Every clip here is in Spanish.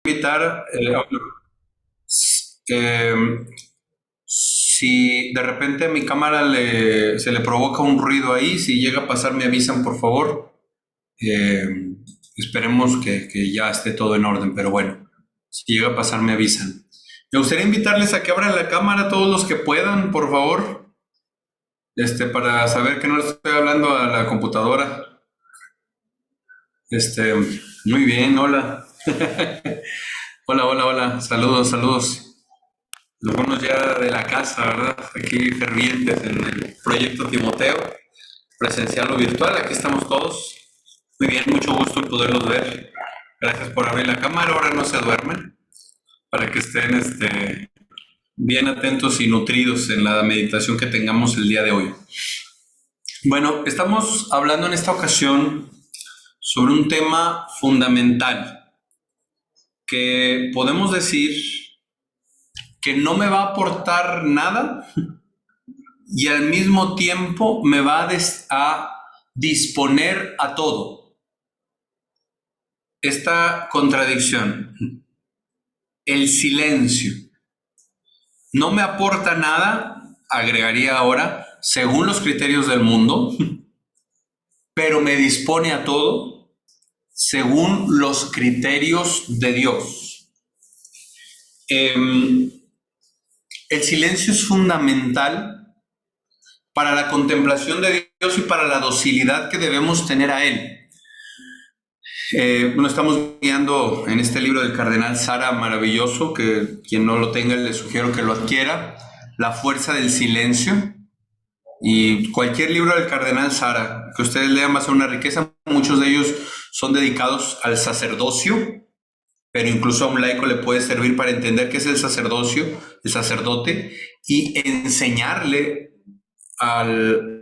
Invitar, eh, si de repente a mi cámara se le provoca un ruido ahí, si llega a pasar me avisan por favor. Eh, Esperemos que ya esté todo en orden, pero bueno, si llega a pasar me avisan. Me gustaría invitarles a que abran la cámara todos los que puedan, por favor, para saber que no les estoy hablando a la computadora. Este, Muy bien, hola. Hola, hola, hola, saludos, saludos. Algunos ya de la casa, ¿verdad? Aquí fervientes en el proyecto Timoteo, presencial o virtual, aquí estamos todos. Muy bien, mucho gusto en poderlos ver. Gracias por abrir la cámara, ahora no se duermen, para que estén bien atentos y nutridos en la meditación que tengamos el día de hoy. Bueno, estamos hablando en esta ocasión sobre un tema fundamental que podemos decir que no me va a aportar nada y al mismo tiempo me va a disponer a todo. Esta contradicción, el silencio, no me aporta nada, agregaría ahora, según los criterios del mundo, pero me dispone a todo según los criterios de Dios. El silencio es fundamental para la contemplación de Dios y para la docilidad que debemos tener a Él. Nos estamos guiando en este libro del Cardenal Sara, maravilloso, que quien no lo tenga le sugiero que lo adquiera, La fuerza del silencio. Y cualquier libro del Cardenal Sara que ustedes lean va a ser una riqueza. Muchos de ellos son dedicados al sacerdocio, pero incluso a un laico le puede servir para entender qué es el sacerdocio, el sacerdote, y enseñarle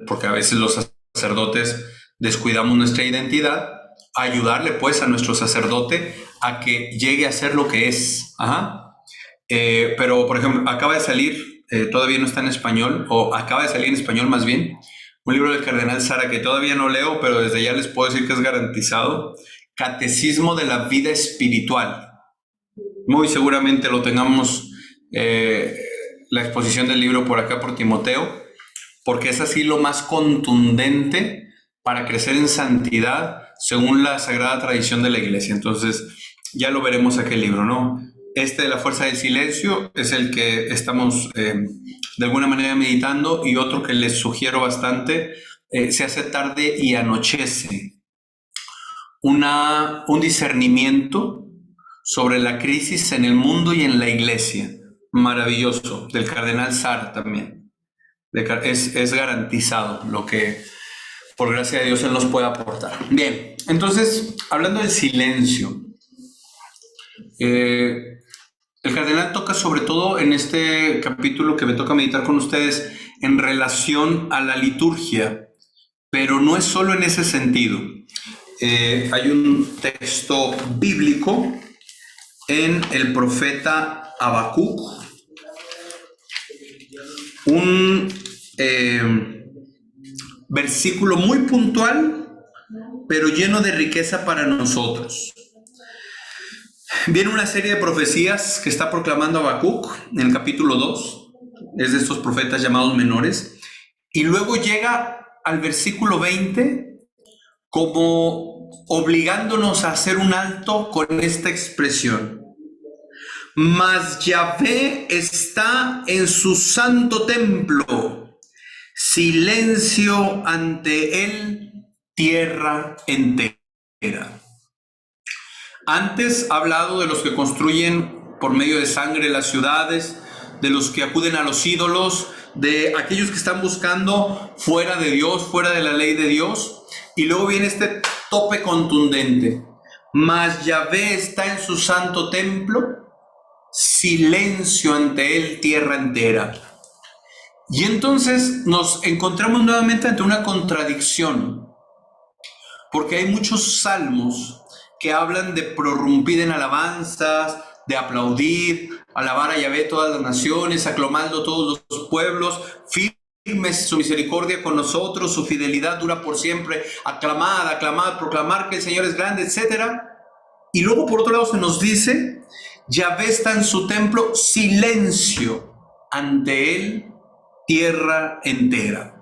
porque a veces los sacerdotes descuidamos nuestra identidad, ayudarle pues a nuestro sacerdote a que llegue a ser lo que es. Ajá. Pero, por ejemplo, acaba de salir, todavía no está en español, o acaba de salir en español más bien, un libro del Cardenal Sara que todavía no leo, pero desde ya les puedo decir que es garantizado, Catecismo de la Vida Espiritual. Muy seguramente lo tengamos, la exposición del libro por acá por Timoteo, porque es así lo más contundente para crecer en santidad según la sagrada tradición de la Iglesia. Entonces, ya lo veremos aquel libro, ¿no? De la fuerza del silencio es el que estamos de alguna manera meditando, y otro que les sugiero bastante, se hace tarde y anochece. Un discernimiento sobre la crisis en el mundo y en la Iglesia. Maravilloso, del Cardenal Sara también. Es garantizado lo que, por gracia de Dios, Él nos puede aportar. Bien, entonces, hablando del silencio, el cardenal toca sobre todo en este capítulo que me toca meditar con ustedes en relación a la liturgia, pero no es solo en ese sentido. Hay un texto bíblico en el profeta Habacuc, un versículo muy puntual, pero lleno de riqueza para nosotros. Viene una serie de profecías que está proclamando Habacuc en el capítulo 2, es de estos profetas llamados menores, y luego llega al versículo 20 como obligándonos a hacer un alto con esta expresión: mas Yahvé está en su santo templo, silencio ante él, tierra entera. Antes ha hablado de los que construyen por medio de sangre las ciudades, de los que acuden a los ídolos, de aquellos que están buscando fuera de Dios, fuera de la ley de Dios. Y luego viene este tope contundente: mas Yahvé está en su santo templo, silencio ante él, tierra entera. Y entonces nos encontramos nuevamente ante una contradicción, porque hay muchos salmos que hablan de prorrumpir en alabanzas, de aplaudir, alabar a Yahvé todas las naciones, aclamando todos los pueblos, firmes su misericordia con nosotros, su fidelidad dura por siempre, aclamad, aclamad, proclamar que el Señor es grande, etc. Y luego por otro lado se nos dice, Yahvé está en su templo, silencio ante él, tierra entera.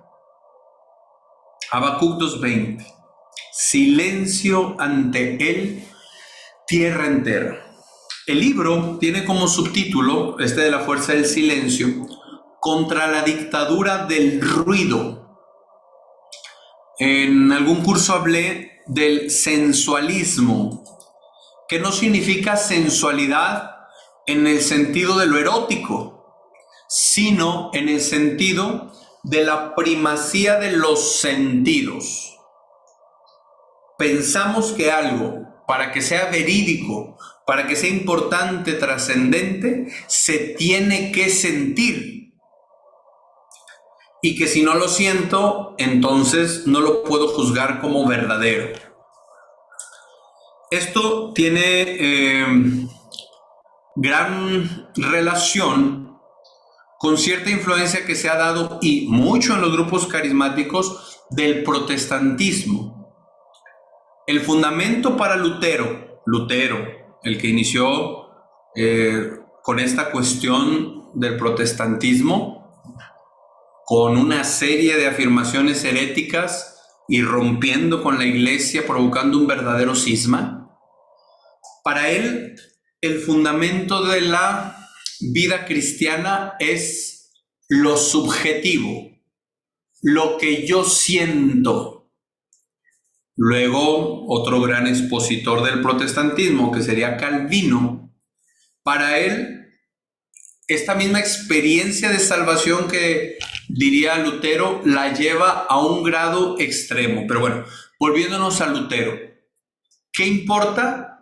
Habacuc 2:20, silencio ante él, tierra entera. El libro tiene como subtítulo, de la fuerza del silencio, contra la dictadura del ruido. En algún curso hablé del sensualismo, que no significa sensualidad en el sentido de lo erótico, sino en el sentido de la primacía de los sentidos. Pensamos que algo, para que sea verídico, para que sea importante, trascendente, se tiene que sentir. Y que si no lo siento, entonces no lo puedo juzgar como verdadero. Esto tiene gran relación con cierta influencia que se ha dado, y mucho en los grupos carismáticos, del protestantismo. El fundamento para Lutero, el que inició con esta cuestión del protestantismo, con una serie de afirmaciones heréticas y rompiendo con la iglesia, provocando un verdadero cisma. Para él, el fundamento de la vida cristiana es lo subjetivo, lo que yo siento. Luego, otro gran expositor del protestantismo, que sería Calvino, para él, esta misma experiencia de salvación que diría Lutero, la lleva a un grado extremo. Pero bueno, volviéndonos a Lutero, ¿qué importa?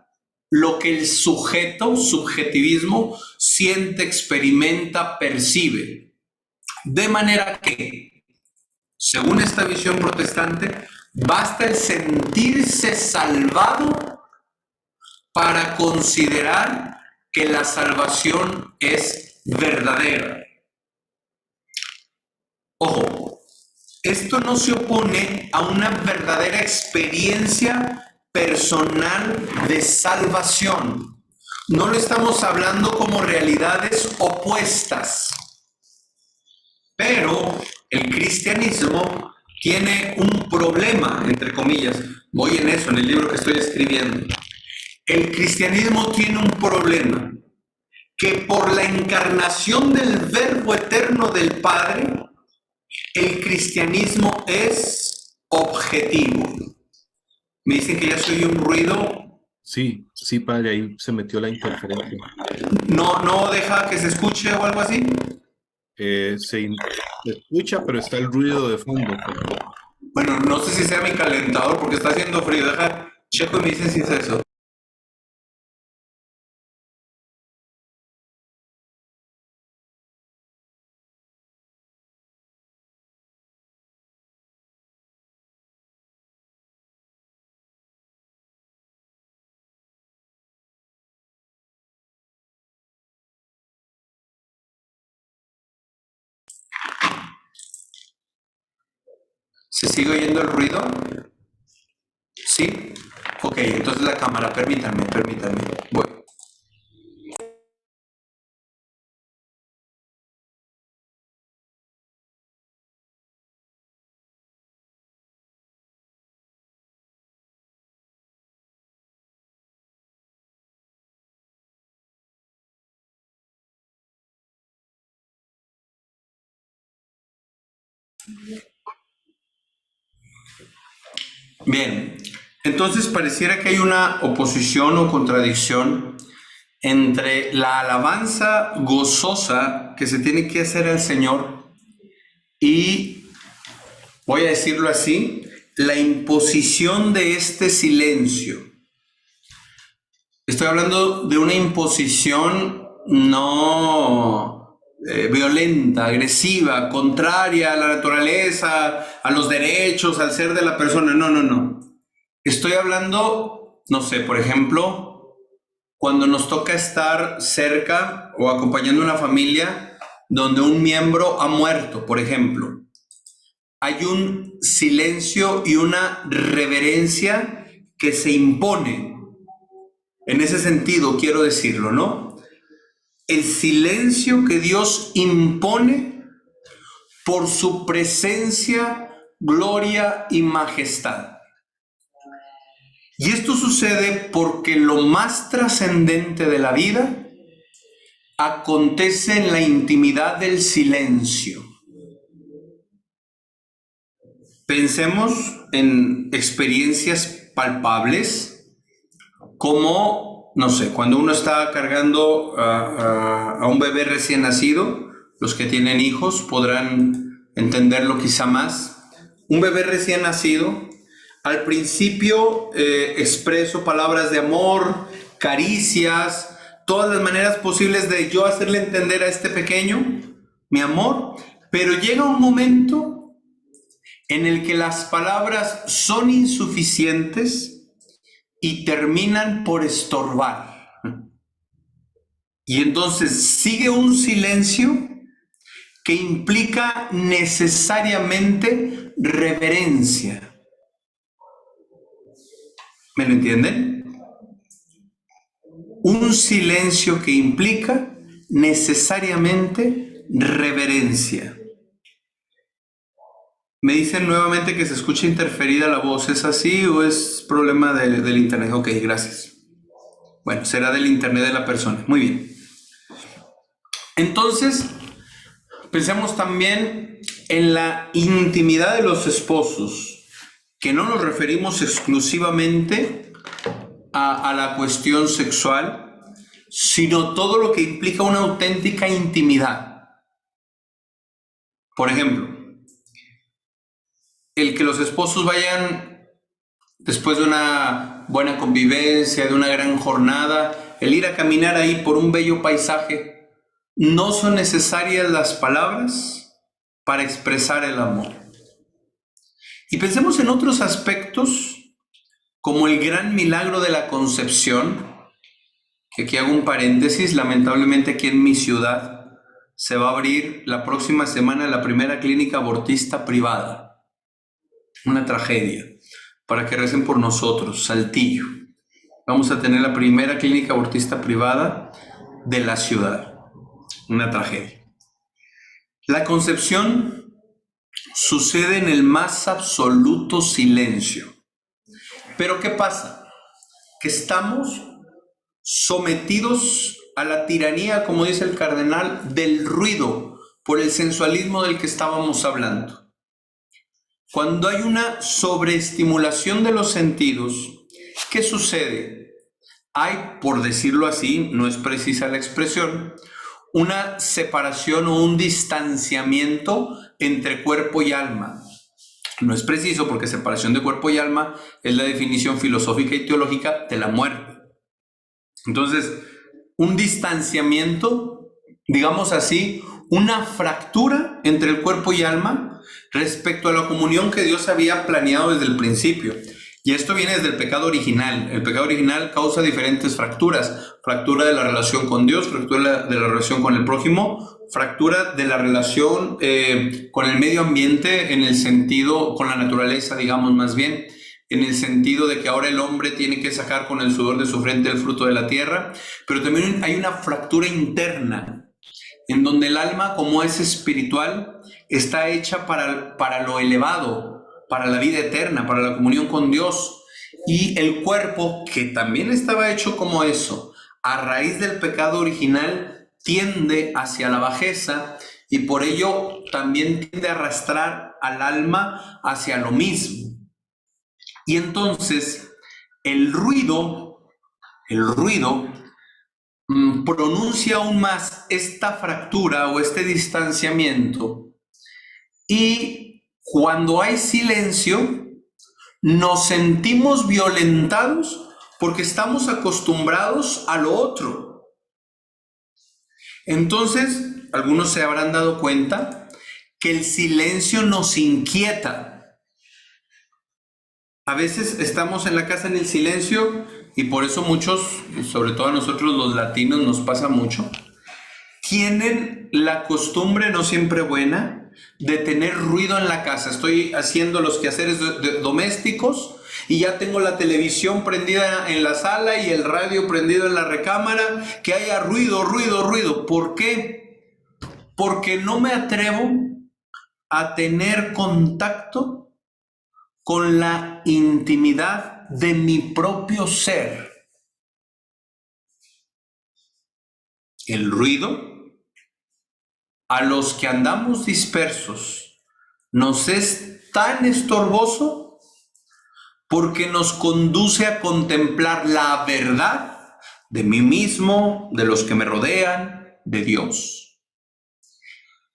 Lo que el sujeto, subjetivismo, siente, experimenta, percibe. De manera que, según esta visión protestante, basta el sentirse salvado para considerar que la salvación es verdadera. Ojo, esto no se opone a una verdadera experiencia personal de salvación. No lo estamos hablando como realidades opuestas. Pero el cristianismo tiene un problema, entre comillas. Voy en eso, en el libro que estoy escribiendo. El cristianismo tiene un problema, que por la encarnación del Verbo eterno del Padre, el cristianismo es objetivo. Me dicen que ya soy un ruido. Sí, sí, padre, ahí se metió la interferencia. No deja que se escuche o algo así. Se escucha, pero está el ruido de fondo. Bueno, no sé si sea mi calentador porque está haciendo frío. Deja, checo y me dicen si es eso. ¿Se sigue oyendo el ruido? ¿Sí? Ok, entonces la cámara, permítanme. Voy. Bien, entonces pareciera que hay una oposición o contradicción entre la alabanza gozosa que se tiene que hacer al Señor y, voy a decirlo así, la imposición de este silencio. Estoy hablando de una imposición no violenta, agresiva, contraria a la naturaleza, a los derechos, al ser de la persona. No. Estoy hablando, no sé, por ejemplo, cuando nos toca estar cerca o acompañando una familia donde un miembro ha muerto, por ejemplo. Hay un silencio y una reverencia que se impone. En ese sentido, quiero decirlo, ¿no? El silencio que Dios impone por su presencia, gloria y majestad. Y esto sucede porque lo más trascendente de la vida acontece en la intimidad del silencio. Pensemos en experiencias palpables como, no sé, cuando uno está cargando a un bebé recién nacido, los que tienen hijos podrán entenderlo quizá más. Un bebé recién nacido, al principio expreso palabras de amor, caricias, todas las maneras posibles de yo hacerle entender a este pequeño mi amor, pero llega un momento en el que las palabras son insuficientes y terminan por estorbar. Y entonces sigue un silencio que implica necesariamente reverencia. ¿Me lo entienden? Un silencio que implica necesariamente reverencia. Me dicen nuevamente que se escucha interferida la voz. ¿Es así o es problema del internet? Ok, gracias. Bueno, será del internet de la persona. Muy bien. Entonces, pensemos también en la intimidad de los esposos, que no nos referimos exclusivamente a la cuestión sexual, sino todo lo que implica una auténtica intimidad. Por ejemplo, el que los esposos vayan después de una buena convivencia, de una gran jornada, el ir a caminar ahí por un bello paisaje, no son necesarias las palabras para expresar el amor. Y pensemos en otros aspectos, como el gran milagro de la concepción, que aquí hago un paréntesis, lamentablemente aquí en mi ciudad se va a abrir la próxima semana la primera clínica abortista privada. Una tragedia, para que recen por nosotros, Saltillo. Vamos a tener la primera clínica abortista privada de la ciudad. Una tragedia. La concepción sucede en el más absoluto silencio. Pero ¿qué pasa? Que estamos sometidos a la tiranía, como dice el cardenal, del ruido, por el sensualismo del que estábamos hablando. Cuando hay una sobreestimulación de los sentidos, ¿qué sucede? Hay, por decirlo así, no es precisa la expresión, una separación o un distanciamiento entre cuerpo y alma. No es preciso porque separación de cuerpo y alma es la definición filosófica y teológica de la muerte. Entonces, un distanciamiento, digamos así, una fractura entre el cuerpo y alma respecto a la comunión que Dios había planeado desde el principio. Y esto viene desde el pecado original. El pecado original causa diferentes fracturas. Fractura de la relación con Dios, fractura de la relación con el prójimo, fractura de la relación con el medio ambiente, en el sentido, con la naturaleza, digamos más bien, en el sentido de que ahora el hombre tiene que sacar con el sudor de su frente el fruto de la tierra, pero también hay una fractura interna, en donde el alma, como es espiritual, está hecha para lo elevado, para la vida eterna, para la comunión con Dios, y el cuerpo, que también estaba hecho como eso, a raíz del pecado original, tiende hacia la bajeza, y por ello también tiende a arrastrar al alma hacia lo mismo. Y entonces el ruido pronuncia aún más esta fractura o este distanciamiento, y cuando hay silencio nos sentimos violentados porque estamos acostumbrados a lo otro. Entonces, algunos se habrán dado cuenta que el silencio nos inquieta. A veces estamos en la casa en el silencio, y por eso muchos, sobre todo a nosotros los latinos nos pasa mucho, tienen la costumbre, no siempre buena, de tener ruido en la casa. Estoy haciendo los quehaceres domésticos y ya tengo la televisión prendida en la sala y el radio prendido en la recámara, que haya ruido, ruido, ruido. ¿Por qué? Porque no me atrevo a tener contacto con la intimidad de mi propio ser. El ruido, a los que andamos dispersos, nos es tan estorboso porque nos conduce a contemplar la verdad de mí mismo, de los que me rodean, de Dios.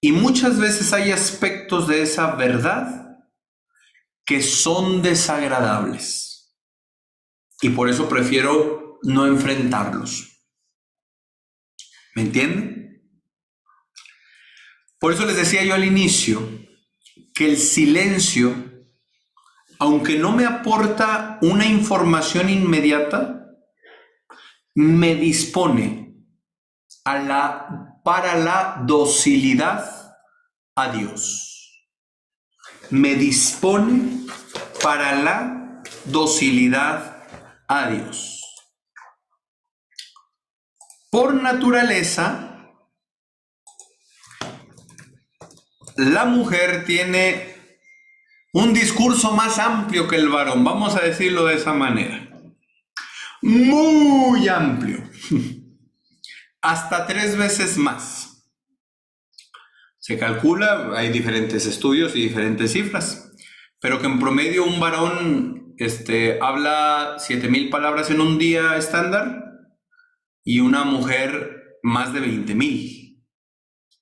Y muchas veces hay aspectos de esa verdad que son desagradables. Y por eso prefiero no enfrentarlos. ¿Me entienden? Por eso les decía yo al inicio que el silencio, aunque no me aporta una información inmediata, me dispone para la docilidad a Dios. Me dispone para la docilidad a Dios. Por naturaleza, la mujer tiene un discurso más amplio que el varón, vamos a decirlo de esa manera. Muy amplio. Hasta 3 veces más. Se calcula, hay diferentes estudios y diferentes cifras, pero que en promedio un varón habla 7,000 palabras en un día estándar y una mujer más de 20,000,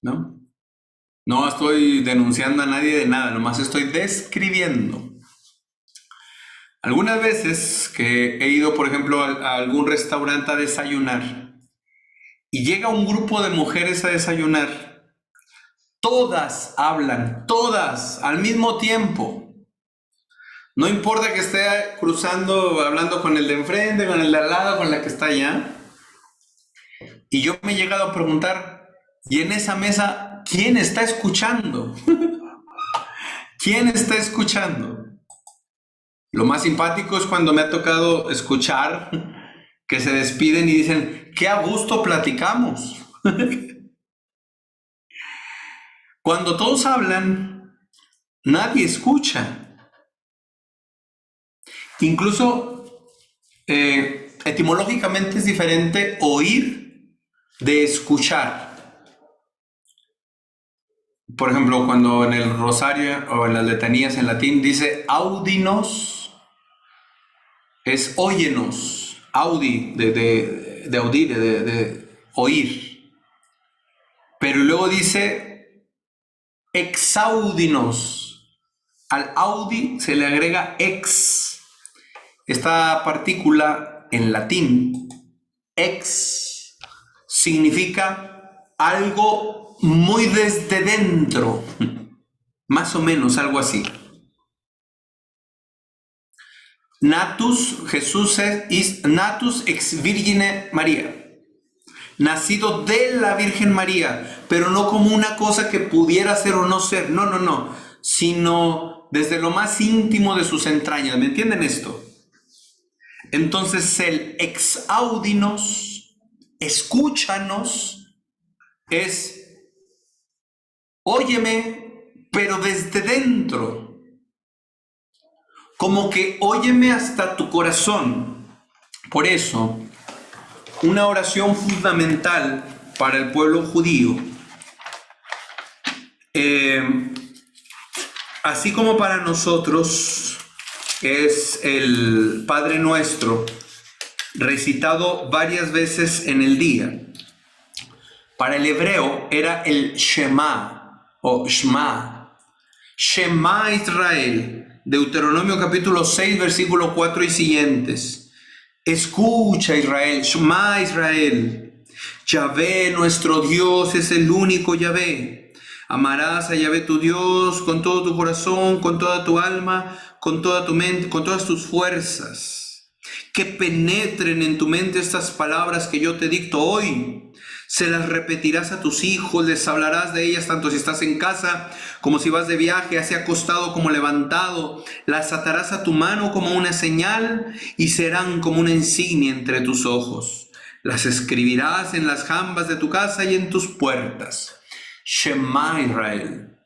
¿no? No estoy denunciando a nadie de nada, nomás estoy describiendo. Algunas veces que he ido, por ejemplo, a algún restaurante a desayunar y llega un grupo de mujeres a desayunar, todas hablan, todas al mismo tiempo. No importa que esté cruzando, hablando con el de enfrente, con el de al lado, con la que está allá. Y yo me he llegado a preguntar, ¿y en esa mesa quién está escuchando? ¿Quién está escuchando? Lo más simpático es cuando me ha tocado escuchar que se despiden y dicen, qué a gusto platicamos. Cuando todos hablan, nadie escucha. Incluso etimológicamente es diferente oír de escuchar. Por ejemplo, cuando en el rosario o en las letanías en latín dice audinos, es óyenos, audi, de audir, de oír. Pero luego dice exaudinos, al audi se le agrega ex. Esta partícula en latín, ex, significa algo muy desde dentro, más o menos algo así. Natus, Jesús es natus ex Virgine María, nacido de la Virgen María, pero no como una cosa que pudiera ser o no ser, no, sino desde lo más íntimo de sus entrañas. ¿Me entienden esto? Entonces el exaudinos, escúchanos, es óyeme, pero desde dentro. Como que óyeme hasta tu corazón. Por eso, una oración fundamental para el pueblo judío, así como para nosotros, es el Padre Nuestro, recitado varias veces en el día. Para el hebreo era el Shema o Shema. Shema Israel, Deuteronomio capítulo 6, versículo 4 y siguientes. Escucha Israel, Shema Israel. Yahvé, nuestro Dios, es el único Yahvé. Amarás a Yahvé tu Dios con todo tu corazón, con toda tu alma, con toda tu mente, con todas tus fuerzas. Que penetren en tu mente estas palabras que yo te dicto hoy. Se las repetirás a tus hijos, les hablarás de ellas tanto si estás en casa como si vas de viaje, así acostado como levantado. Las atarás a tu mano como una señal y serán como una insignia entre tus ojos. Las escribirás en las jambas de tu casa y en tus puertas. Shema Israel.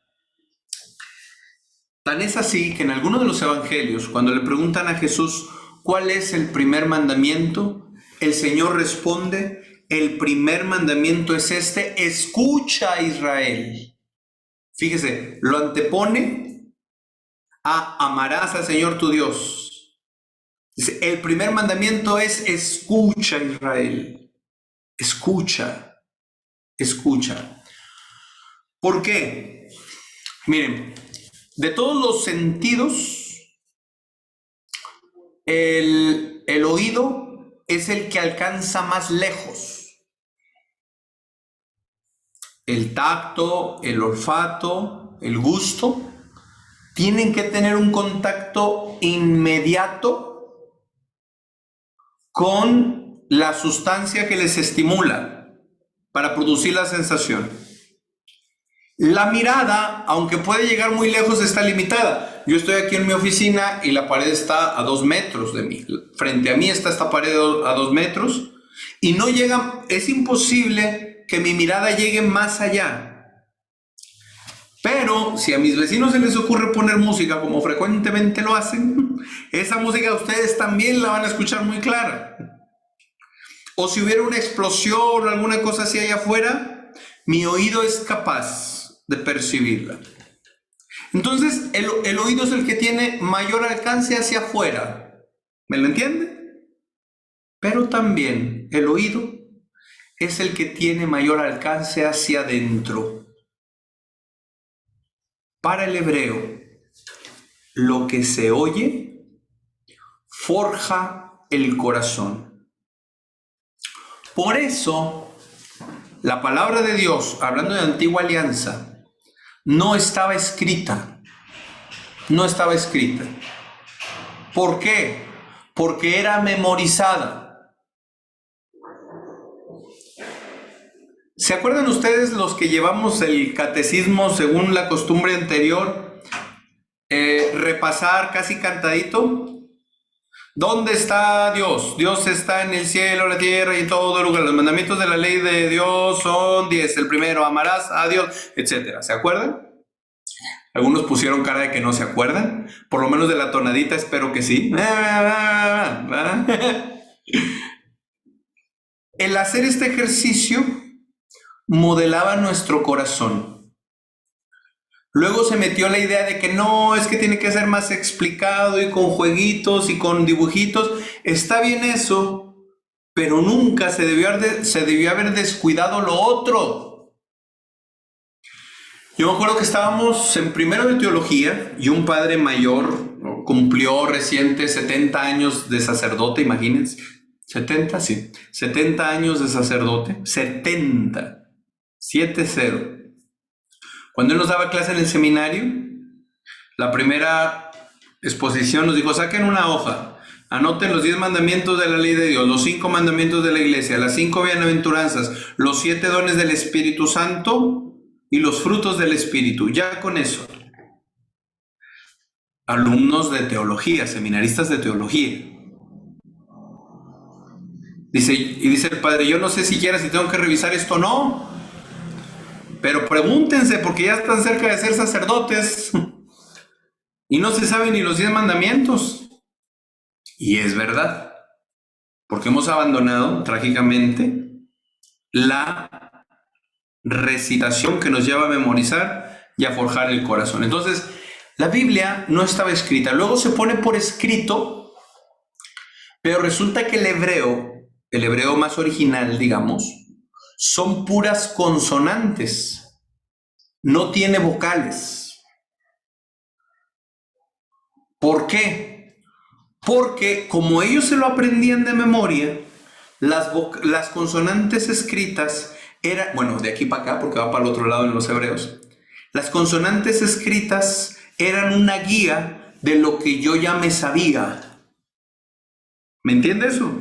Tan es así que en algunos de los evangelios, cuando le preguntan a Jesús cuál es el primer mandamiento, el Señor responde: el primer mandamiento es este: escucha, Israel. Fíjese, lo antepone a amarás al Señor tu Dios. Dice, el primer mandamiento es escucha, Israel. Escucha, escucha. ¿Por qué? Miren, de todos los sentidos, el oído es el que alcanza más lejos. El tacto, el olfato, el gusto, tienen que tener un contacto inmediato con la sustancia que les estimula para producir la sensación. La mirada, aunque puede llegar muy lejos, está limitada. Yo estoy aquí en mi oficina y la pared está a 2 metros de mí. Frente a mí está esta pared a 2 metros y no llega, es imposible que mi mirada llegue más allá. Pero si a mis vecinos se les ocurre poner música, como frecuentemente lo hacen, esa música ustedes también la van a escuchar muy clara. O si hubiera una explosión o alguna cosa así allá afuera, mi oído es capaz de percibirla. Entonces, el oído es el que tiene mayor alcance hacia afuera. ¿Me lo entiende? Pero también el oído es el que tiene mayor alcance hacia adentro. Para el hebreo, lo que se oye forja el corazón. Por eso, la palabra de Dios, hablando de antigua alianza, no estaba escrita. No estaba escrita. ¿Por qué? Porque era memorizada. ¿Se acuerdan ustedes los que llevamos el catecismo según la costumbre anterior? Repasar casi cantadito. ¿Dónde está Dios? Dios está en el cielo, la tierra y en todo lugar. Los mandamientos de la ley de Dios son 10. El primero, amarás a Dios, etc. ¿Se acuerdan? Algunos pusieron cara de que no se acuerdan. Por lo menos de la tonadita espero que sí. El hacer este ejercicio modelaba nuestro corazón. Luego se metió la idea de que no, es que tiene que ser más explicado y con jueguitos y con dibujitos. Está bien eso, pero nunca se debió haber descuidado lo otro. Yo me acuerdo que estábamos en primero de teología y un padre mayor cumplió reciente 70 años de sacerdote, imagínense. 70, sí. 70 años de sacerdote. 70. 7-0. Cuando él nos daba clase en el seminario, la primera exposición nos dijo, saquen una hoja, anoten los 10 mandamientos de la ley de Dios, los 5 mandamientos de la iglesia, las 5 bienaventuranzas, los 7 dones del Espíritu Santo y los frutos del Espíritu. Ya con eso. Alumnos de teología, seminaristas de teología. Dice el padre, yo no sé siquiera si tengo que revisar esto o no. Pero pregúntense, porque ya están cerca de ser sacerdotes y no se saben ni los 10 mandamientos. Y es verdad, porque hemos abandonado trágicamente la recitación que nos lleva a memorizar y a forjar el corazón. Entonces, la Biblia no estaba escrita, luego se pone por escrito, pero resulta que el hebreo más original, digamos, son puras consonantes, no tiene vocales. ¿Por qué? Porque como ellos se lo aprendían de memoria, las consonantes escritas eran, bueno, de aquí para acá, porque va para el otro lado en los hebreos, las consonantes escritas eran una guía de lo que yo ya me sabía. ¿Me entiende eso?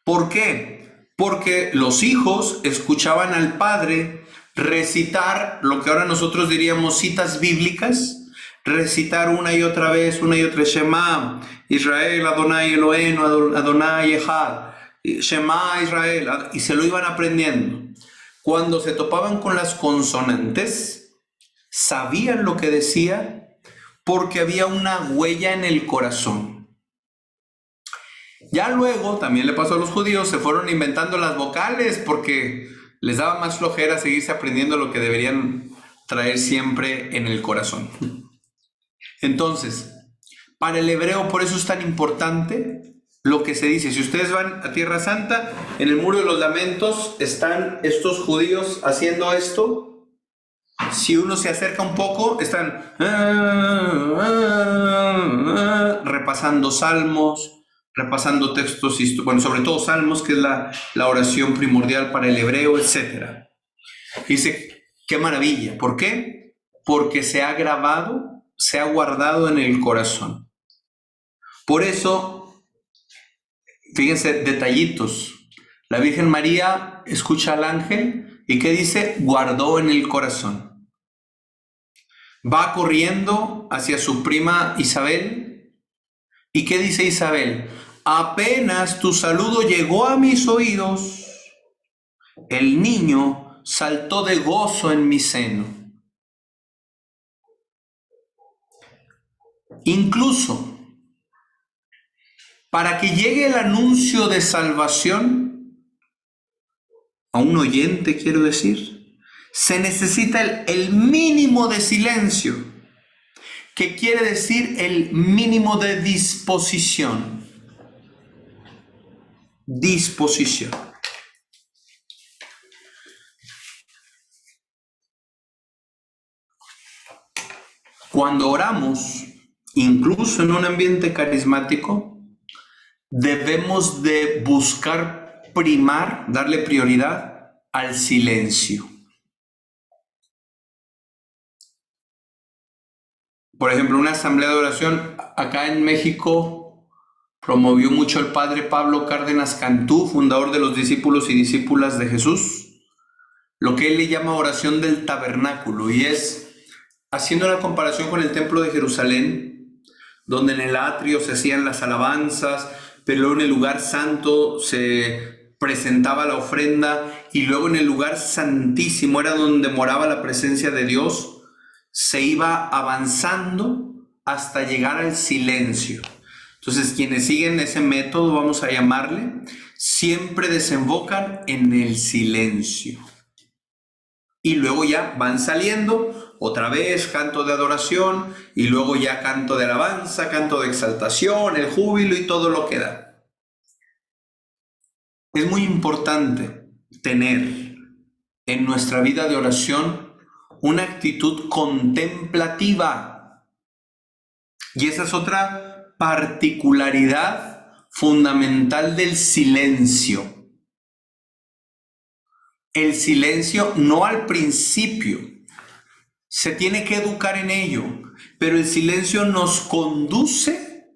¿Por qué? porque los hijos escuchaban al padre recitar lo que ahora nosotros diríamos citas bíblicas, recitar una y otra vez, Shema, Israel, Adonai Eloheinu, Adonai Echad, Shema Israel, y se lo iban aprendiendo. Cuando se topaban con las consonantes, sabían lo que decía porque había una huella en el corazón. Ya luego, también le pasó a los judíos, se fueron inventando las vocales porque les daba más flojera seguirse aprendiendo lo que deberían traer siempre en el corazón. Entonces, para el hebreo, por eso es tan importante lo que se dice. Si ustedes van a Tierra Santa, en el Muro de los Lamentos están estos judíos haciendo esto. Si uno se acerca un poco, están repasando salmos, repasando textos, bueno, sobre todo salmos, que es la oración primordial para el hebreo, etc. Dice, qué maravilla. ¿Por qué? Porque se ha grabado, se ha guardado en el corazón. Por eso, fíjense, detallitos. La Virgen María escucha al ángel y ¿qué dice? Guardó en el corazón. Va corriendo hacia su prima Isabel. ¿Y qué dice Isabel? Apenas tu saludo llegó a mis oídos, el niño saltó de gozo en mi seno. Incluso, para que llegue el anuncio de salvación a un oyente, quiero decir, se necesita el mínimo de silencio, que quiere decir el mínimo de disposición. Disposición. Cuando oramos, incluso en un ambiente carismático, debemos de buscar primar, darle prioridad al silencio. Por ejemplo, una asamblea de oración acá en México promovió mucho el padre Pablo Cárdenas Cantú, fundador de los discípulos y discípulas de Jesús, lo que él le llama oración del tabernáculo, y es haciendo la comparación con el templo de Jerusalén, donde en el atrio se hacían las alabanzas, pero luego en el lugar santo se presentaba la ofrenda, y luego en el lugar santísimo era donde moraba la presencia de Dios. Se iba avanzando hasta llegar al silencio. Entonces, quienes siguen ese método, vamos a llamarle, siempre desembocan en el silencio. Y luego ya van saliendo, otra vez canto de adoración, y luego ya canto de alabanza, canto de exaltación, el júbilo y todo lo que da. Es muy importante tener en nuestra vida de oración una actitud contemplativa. Y esa es otra particularidad fundamental del silencio. El silencio no al principio, se tiene que educar en ello, pero el silencio nos conduce,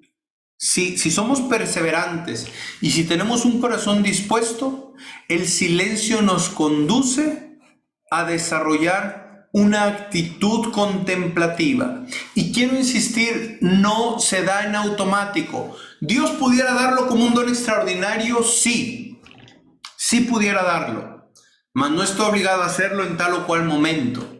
si somos perseverantes y si tenemos un corazón dispuesto, el silencio nos conduce a desarrollar una actitud contemplativa. Y quiero insistir, no se da en automático. ¿Dios pudiera darlo como un don extraordinario? Sí, sí pudiera darlo, mas no está obligado a hacerlo en tal o cual momento.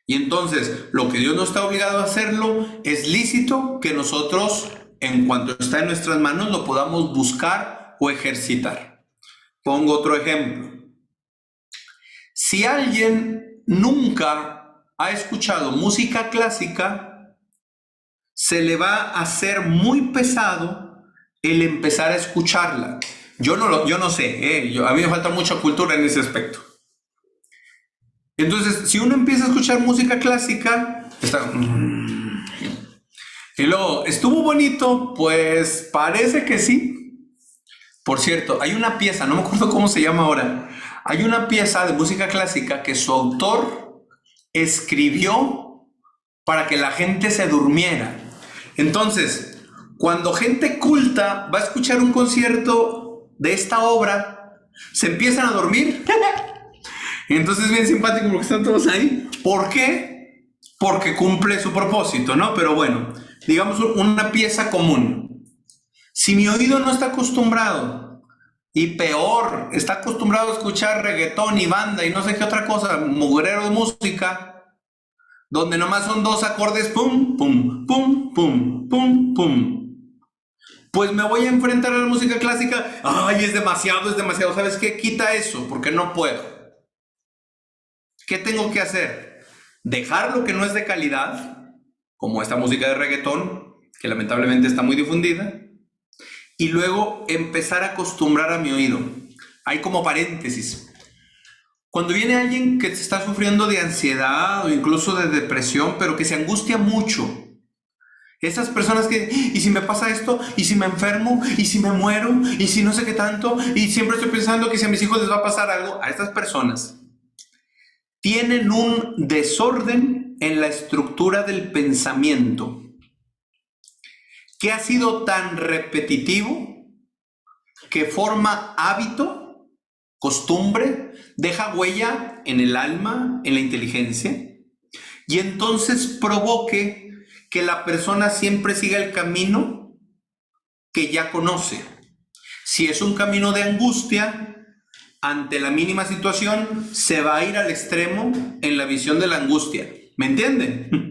Y entonces, lo que Dios no está obligado a hacerlo, es lícito que nosotros, en cuanto está en nuestras manos, lo podamos buscar o ejercitar. Pongo otro ejemplo. Si alguien nunca ha escuchado música clásica, se le va a hacer muy pesado el empezar a escucharla. Yo no sé, a mí me falta mucha cultura en ese aspecto. Entonces, si uno empieza a escuchar música clásica, está... Y luego, ¿estuvo bonito? Pues parece que sí. Por cierto, hay una pieza, no me acuerdo cómo se llama ahora, hay una pieza de música clásica que su autor escribió para que la gente se durmiera. Entonces, cuando gente culta va a escuchar un concierto de esta obra, se empiezan a dormir. Entonces es bien simpático porque están todos ahí. ¿Por qué? Porque cumple su propósito, ¿no? Pero bueno, digamos una pieza común. Si mi oído no está acostumbrado, y peor, está acostumbrado a escuchar reggaetón y banda y no sé qué otra cosa, mugrero de música, donde nomás son dos acordes, pum, pum, pum, pum, pum, pum, pues me voy a enfrentar a la música clásica. Ay, es demasiado, ¿sabes qué? Quita eso, porque no puedo. ¿Qué tengo que hacer? Dejar lo que no es de calidad, como esta música de reggaetón, que lamentablemente está muy difundida, y luego empezar a acostumbrar a mi oído. Hay como paréntesis. Cuando viene alguien que está sufriendo de ansiedad o incluso de depresión, pero que se angustia mucho, esas personas que, ¿y si me pasa esto? ¿Y si me enfermo? ¿Y si me muero? ¿Y si no sé qué tanto? Y siempre estoy pensando que si a mis hijos les va a pasar algo. A estas personas tienen un desorden en la estructura del pensamiento que ha sido tan repetitivo que forma hábito, costumbre, deja huella en el alma, en la inteligencia, y entonces provoque que la persona siempre siga el camino que ya conoce. Si es un camino de angustia, ante la mínima situación se va a ir al extremo en la visión de la angustia. ¿Me entienden?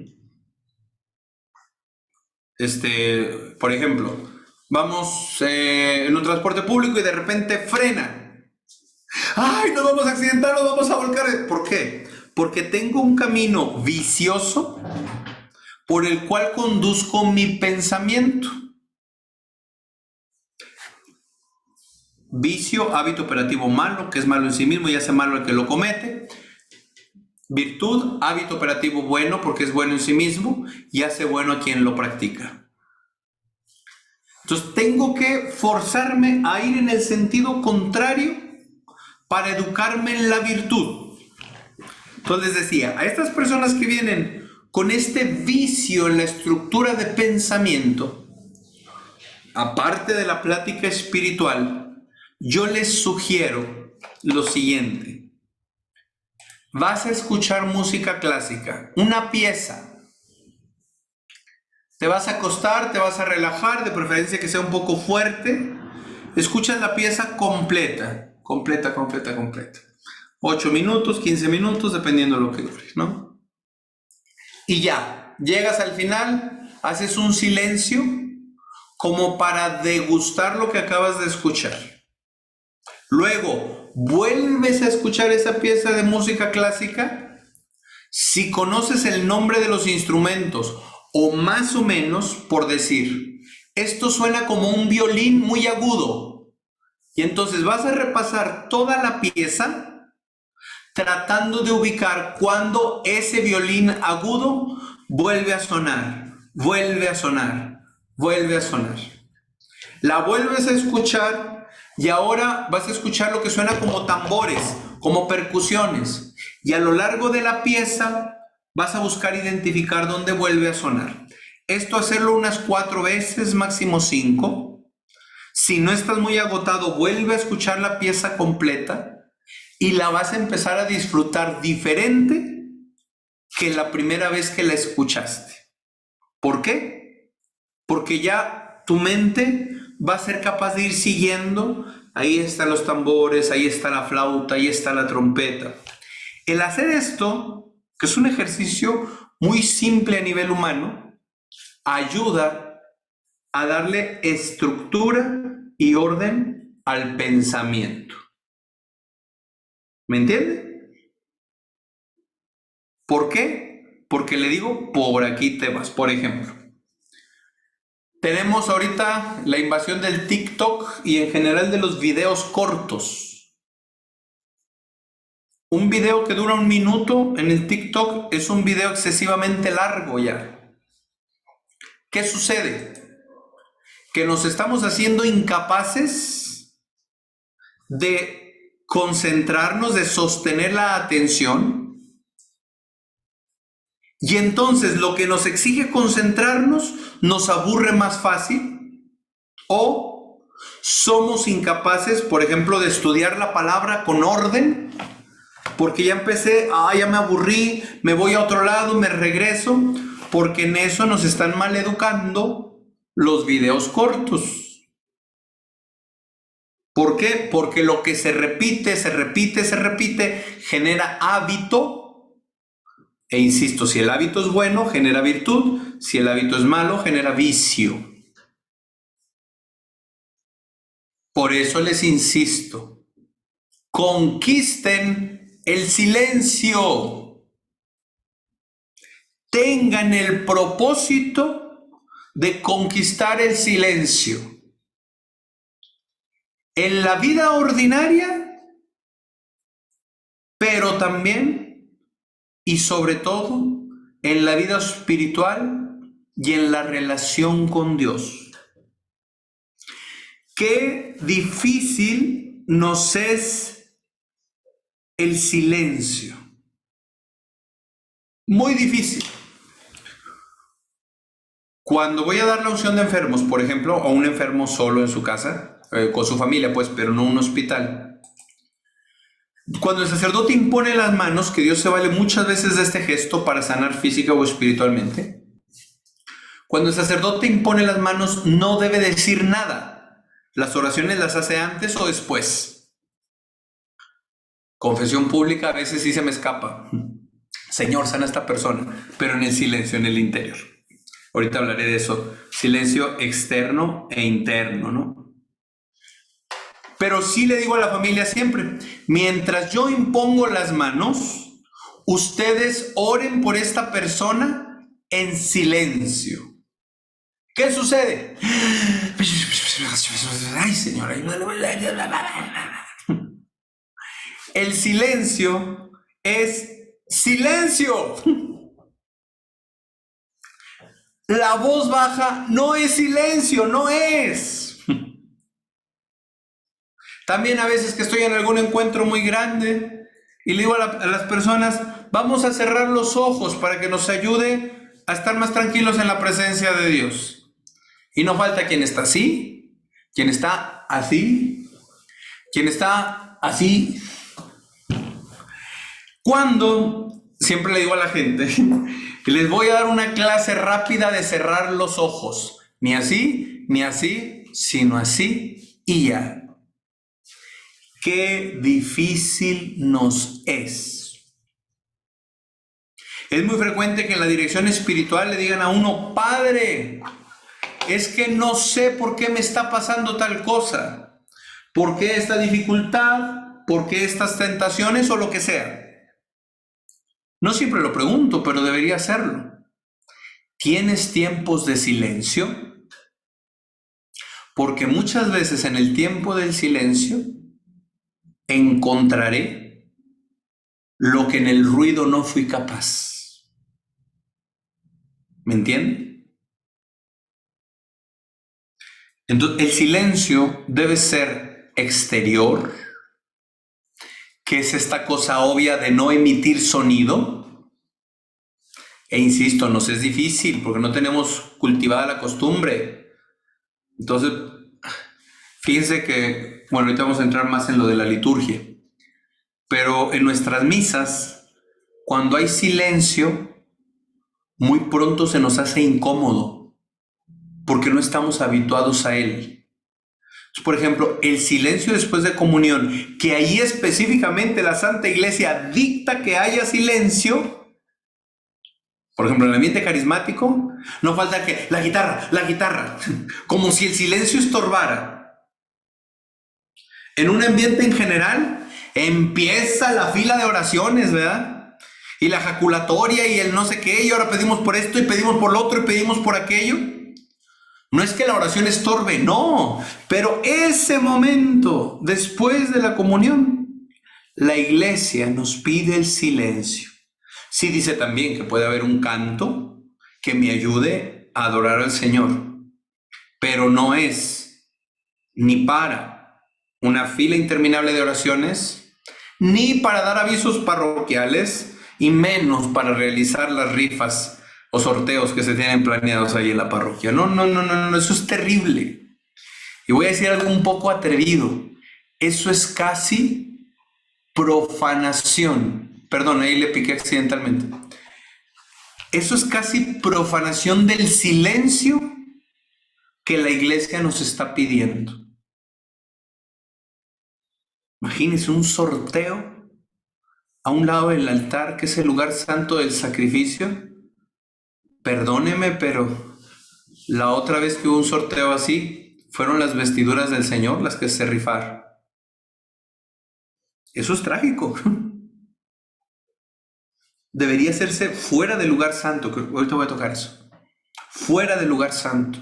Por ejemplo, vamos en un transporte público y de repente frena. ¡Ay, nos vamos a accidentar, nos vamos a volcar! ¿Por qué? Porque tengo un camino vicioso por el cual conduzco mi pensamiento. Vicio, hábito operativo malo, que es malo en sí mismo y hace malo al que lo comete. Virtud, hábito operativo bueno, porque es bueno en sí mismo y hace bueno a quien lo practica. Entonces tengo que forzarme a ir en el sentido contrario para educarme en la virtud. Entonces les decía, a estas personas que vienen con este vicio en la estructura de pensamiento, aparte de la plática espiritual, yo les sugiero lo siguiente. Vas a escuchar música clásica, una pieza. Te vas a acostar, te vas a relajar, de preferencia que sea un poco fuerte. Escuchas la pieza completa. 8 minutos, 15 minutos, dependiendo de lo que dure, ¿no? Y ya, llegas al final, haces un silencio como para degustar lo que acabas de escuchar. Luego, vuelves a escuchar esa pieza de música clásica. Si conoces el nombre de los instrumentos, o más o menos, por decir, esto suena como un violín muy agudo. Y entonces vas a repasar toda la pieza tratando de ubicar cuando ese violín agudo vuelve a sonar, vuelve a sonar, vuelve a sonar. La vuelves a escuchar y ahora vas a escuchar lo que suena como tambores, como percusiones. Y a lo largo de la pieza vas a buscar identificar dónde vuelve a sonar. Esto hacerlo unas 4 veces, máximo 5. Si no estás muy agotado, vuelve a escuchar la pieza completa y la vas a empezar a disfrutar diferente que la primera vez que la escuchaste. ¿Por qué? Porque ya tu mente va a ser capaz de ir siguiendo. Ahí están los tambores, ahí está la flauta, ahí está la trompeta. El hacer esto, que es un ejercicio muy simple a nivel humano, ayuda a darle estructura y orden al pensamiento. ¿Me entiende? ¿Por qué? Porque le digo, por aquí te vas. Por ejemplo, tenemos ahorita la invasión del TikTok y en general de los videos cortos. Un video que dura 1 minuto en el TikTok es un video excesivamente largo ya. ¿Qué sucede? Que nos estamos haciendo incapaces de concentrarnos, de sostener la atención. Y entonces lo que nos exige concentrarnos nos aburre más fácil o Somos incapaces, por ejemplo, de estudiar la palabra con orden, porque ya empecé, ya me aburrí, me voy a otro lado, me regreso, porque en eso nos están mal educando los videos cortos. ¿Por qué? Porque lo que se repite, genera hábito. E insisto, si el hábito es bueno, genera virtud. Si el hábito es malo, genera vicio. Por eso les insisto, conquisten el silencio. Tengan el propósito de conquistar el silencio. En la vida ordinaria, pero también y sobre todo en la vida espiritual y en la relación con Dios. Qué difícil nos es el silencio. Muy difícil. Cuando voy a dar la unción de enfermos, por ejemplo, a un enfermo solo en su casa, con su familia, pues, pero no en un hospital. Cuando el sacerdote impone las manos, que Dios se vale muchas veces de este gesto para sanar física o espiritualmente, cuando el sacerdote impone las manos no debe decir nada. Las oraciones las hace antes o después. Confesión pública, a veces sí se me escapa. Señor, sana a esta persona, pero en el silencio, en el interior. Ahorita hablaré de eso. Silencio externo e interno, ¿no? Pero sí le digo a la familia siempre, mientras yo impongo las manos, ustedes oren por esta persona en silencio. ¿Qué sucede? Ay, Señor. El silencio es silencio. La voz baja no es silencio, no es. También a veces que estoy en algún encuentro muy grande y le digo a las personas, vamos a cerrar los ojos para que nos ayude a estar más tranquilos en la presencia de Dios. Y no falta quien está así, quien está así, quien está así. Cuando, siempre le digo a la gente, les voy a dar una clase rápida de cerrar los ojos. Ni así, sino así y ya. Qué difícil nos es. Es muy frecuente que en la dirección espiritual le digan a uno, Padre, es que no sé por qué me está pasando tal cosa, por qué esta dificultad, por qué estas tentaciones o lo que sea. No siempre lo pregunto, pero debería hacerlo. ¿Tienes tiempos de silencio? Porque muchas veces en el tiempo del silencio encontraré lo que en el ruido no fui capaz. ¿Me entienden? Entonces, el silencio debe ser exterior, que es esta cosa obvia de no emitir sonido. E insisto, nos es difícil porque no tenemos cultivada la costumbre. Entonces, fíjense que, bueno, ahorita vamos a entrar más en lo de la liturgia, pero en nuestras misas, cuando hay silencio, muy pronto se nos hace incómodo porque no estamos habituados a él. Por ejemplo, el silencio después de comunión, que ahí específicamente la Santa Iglesia dicta que haya silencio. Por ejemplo, en el ambiente carismático, no falta que la guitarra, como si el silencio estorbara. En un ambiente en general, empieza la fila de oraciones, ¿verdad? Y la jaculatoria y el no sé qué, y ahora pedimos por esto y pedimos por lo otro y pedimos por aquello. No es que la oración estorbe, no, pero ese momento después de la comunión, la Iglesia nos pide el silencio. Sí dice también que puede haber un canto que me ayude a adorar al Señor, pero no es ni para una fila interminable de oraciones, ni para dar avisos parroquiales, y menos para realizar las rifas o sorteos que se tienen planeados ahí en la parroquia. No, eso es terrible. Y voy a decir algo un poco atrevido. Eso es casi profanación. Perdón, ahí le piqué accidentalmente. Eso es casi profanación del silencio que la iglesia nos está pidiendo. Imagínense un sorteo a un lado del altar, que es el lugar santo del sacrificio. Perdóneme, pero la otra vez que hubo un sorteo así, fueron las vestiduras del Señor las que se rifaron. Eso es trágico. Debería hacerse fuera del lugar santo, que ahorita voy a tocar eso. Fuera del lugar santo.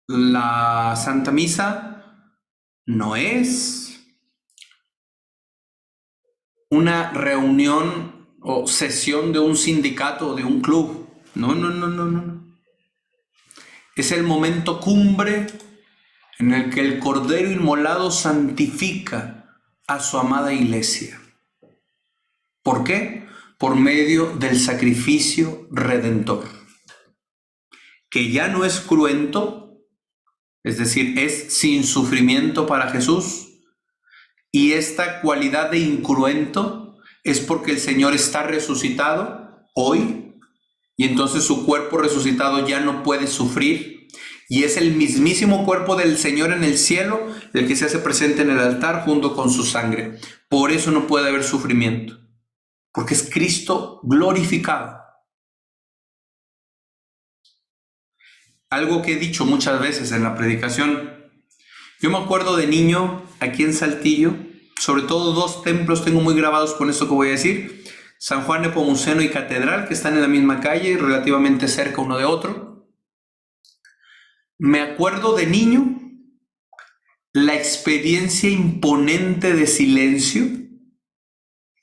La Santa Misa no es una reunión o sesión de un sindicato o de un club. No, no, no, no, no. Es el momento cumbre en el que el Cordero Inmolado santifica a su amada iglesia. ¿Por qué? Por medio del sacrificio redentor, que ya no es cruento, es decir, es sin sufrimiento para Jesús, y esta cualidad de incruento es porque el Señor está resucitado hoy, y entonces su cuerpo resucitado ya no puede sufrir, y es el mismísimo cuerpo del Señor en el cielo el que se hace presente en el altar junto con su sangre. Por eso no puede haber sufrimiento, porque es Cristo glorificado. Algo que he dicho muchas veces en la predicación. Yo me acuerdo de niño, aquí en Saltillo, sobre todo dos templos tengo muy grabados con esto que voy a decir. San Juan Nepomuceno y Catedral, que están en la misma calle, relativamente cerca uno de otro. Me acuerdo de niño la experiencia imponente de silencio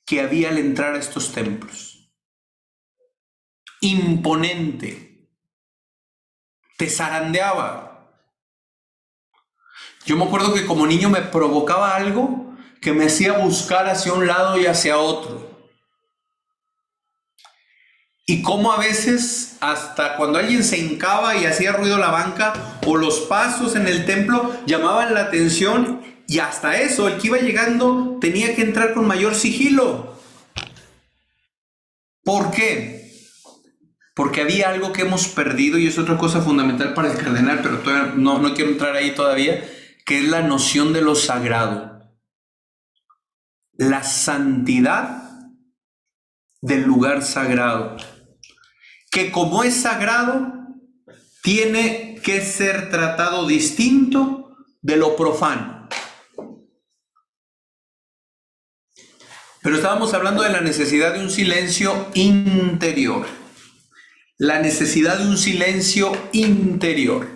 que había al entrar a estos templos. Imponente. Te zarandeaba. Yo me acuerdo que como niño me provocaba algo que me hacía buscar hacia un lado y hacia otro. Y como a veces, hasta cuando alguien se hincaba y hacía ruido la banca o los pasos en el templo llamaban la atención, y hasta eso, el que iba llegando tenía que entrar con mayor sigilo. ¿Por qué? Porque había algo que hemos perdido, y es otra cosa fundamental para el cardenal, pero todavía no quiero entrar ahí todavía, que es la noción de lo sagrado. La santidad del lugar sagrado. Que como es sagrado, tiene que ser tratado distinto de lo profano. Pero estábamos hablando de la necesidad de un silencio interior. La necesidad de un silencio exterior.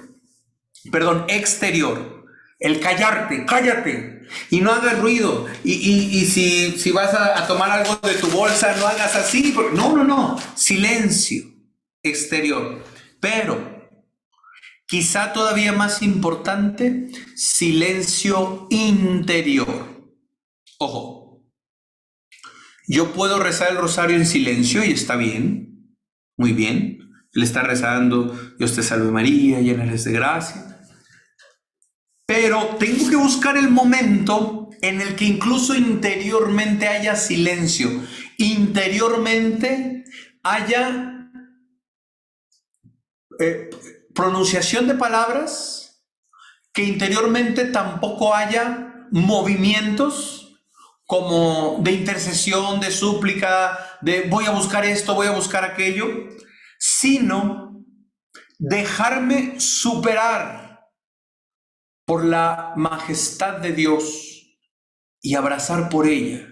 El callarte, cállate y no hagas ruido. Y si vas a tomar algo de tu bolsa, no hagas así. No. Silencio exterior. Pero quizá todavía más importante, silencio interior. Ojo, yo puedo rezar el rosario en silencio y está bien, muy bien. Él está rezando, Dios te salve María, llena eres de gracia. Pero tengo que buscar el momento en el que incluso interiormente haya silencio, interiormente haya pronunciación de palabras, que interiormente tampoco haya movimientos como de intercesión, de súplica, de voy a buscar esto, voy a buscar aquello, sino dejarme superar por la majestad de Dios y abrazar por ella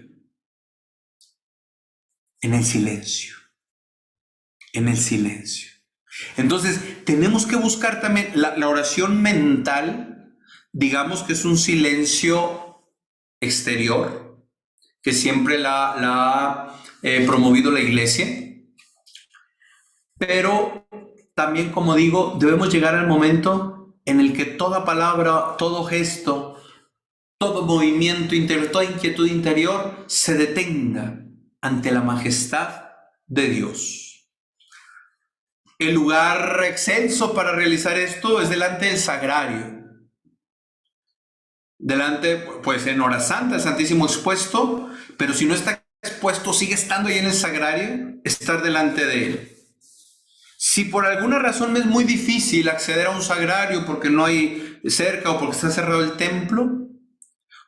en el silencio, en el silencio. Entonces, tenemos que buscar también la oración mental, digamos que es un silencio exterior, que siempre la ha promovido la iglesia, pero también, como digo, debemos llegar al momento en el que toda palabra, todo gesto, todo movimiento interior, toda inquietud interior se detenga ante la majestad de Dios. El lugar excelso para realizar esto es delante del sagrario. Delante, pues en hora santa, el Santísimo expuesto, pero si no está expuesto, sigue estando ahí en el sagrario, estar delante de él. Si por alguna razón me es muy difícil acceder a un sagrario porque no hay cerca o porque está cerrado el templo,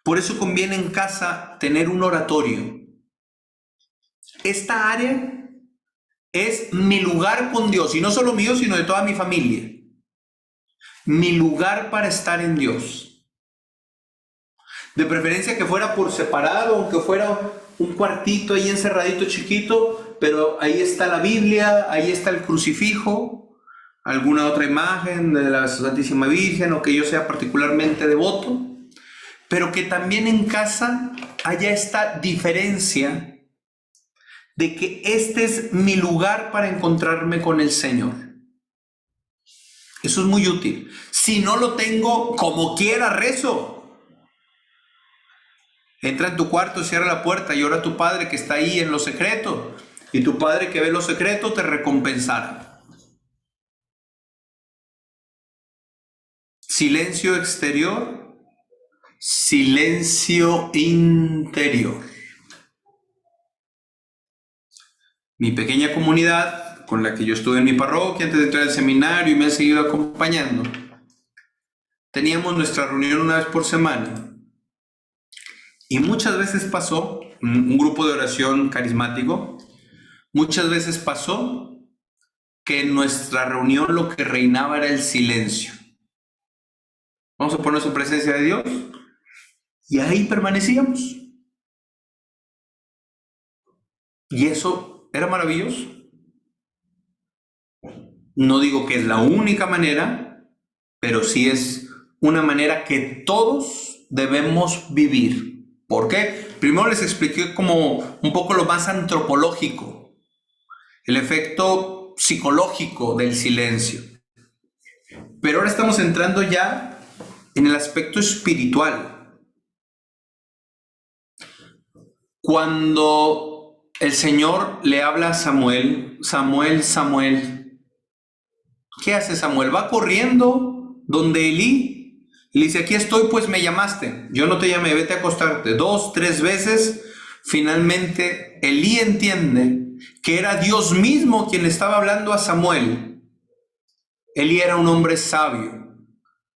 por eso conviene en casa tener un oratorio. Esta área es mi lugar con Dios, y no solo mío, sino de toda mi familia. Mi lugar para estar en Dios. De preferencia que fuera por separado, aunque fuera un cuartito ahí encerradito chiquito, pero ahí está la Biblia, ahí está el crucifijo, alguna otra imagen de la Santísima Virgen o que yo sea particularmente devoto, pero que también en casa haya esta diferencia de que este es mi lugar para encontrarme con el Señor. Eso es muy útil. Si no lo tengo, como quiera rezo. Entra en tu cuarto, cierra la puerta y ora a tu Padre que está ahí en lo secreto. Y tu Padre que ve lo secreto te recompensará. Silencio exterior, silencio interior. Mi pequeña comunidad, con la que yo estuve en mi parroquia antes de entrar al seminario y me han seguido acompañando, teníamos nuestra reunión una vez por semana. Y muchas veces pasó, un grupo de oración carismático, muchas veces pasó que en nuestra reunión lo que reinaba era el silencio. Vamos a ponernos en presencia de Dios y ahí permanecíamos. Y eso era maravilloso. No digo que es la única manera, pero sí es una manera que todos debemos vivir. ¿Por qué? Primero les expliqué como un poco lo más antropológico, el efecto psicológico del silencio. Pero ahora estamos entrando ya en el aspecto espiritual. Cuando el Señor le habla a Samuel, Samuel, Samuel, ¿qué hace Samuel? Va corriendo donde Elí y le dice, aquí estoy, pues me llamaste. Yo no te llamé, vete a acostarte. 2, 3 veces. Finalmente, Elí entiende que era Dios mismo quien le estaba hablando a Samuel. Elí era un hombre sabio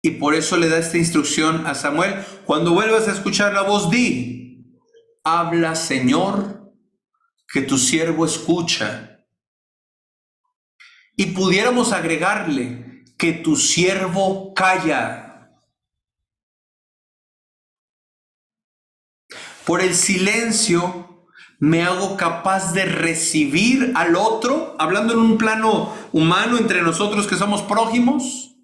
y por eso le da esta instrucción a Samuel. Cuando vuelvas a escuchar la voz, di, habla, Señor, que tu siervo escucha. Y pudiéramos agregarle que tu siervo calla. Por el silencio me hago capaz de recibir al otro, hablando en un plano humano entre nosotros que somos prójimos,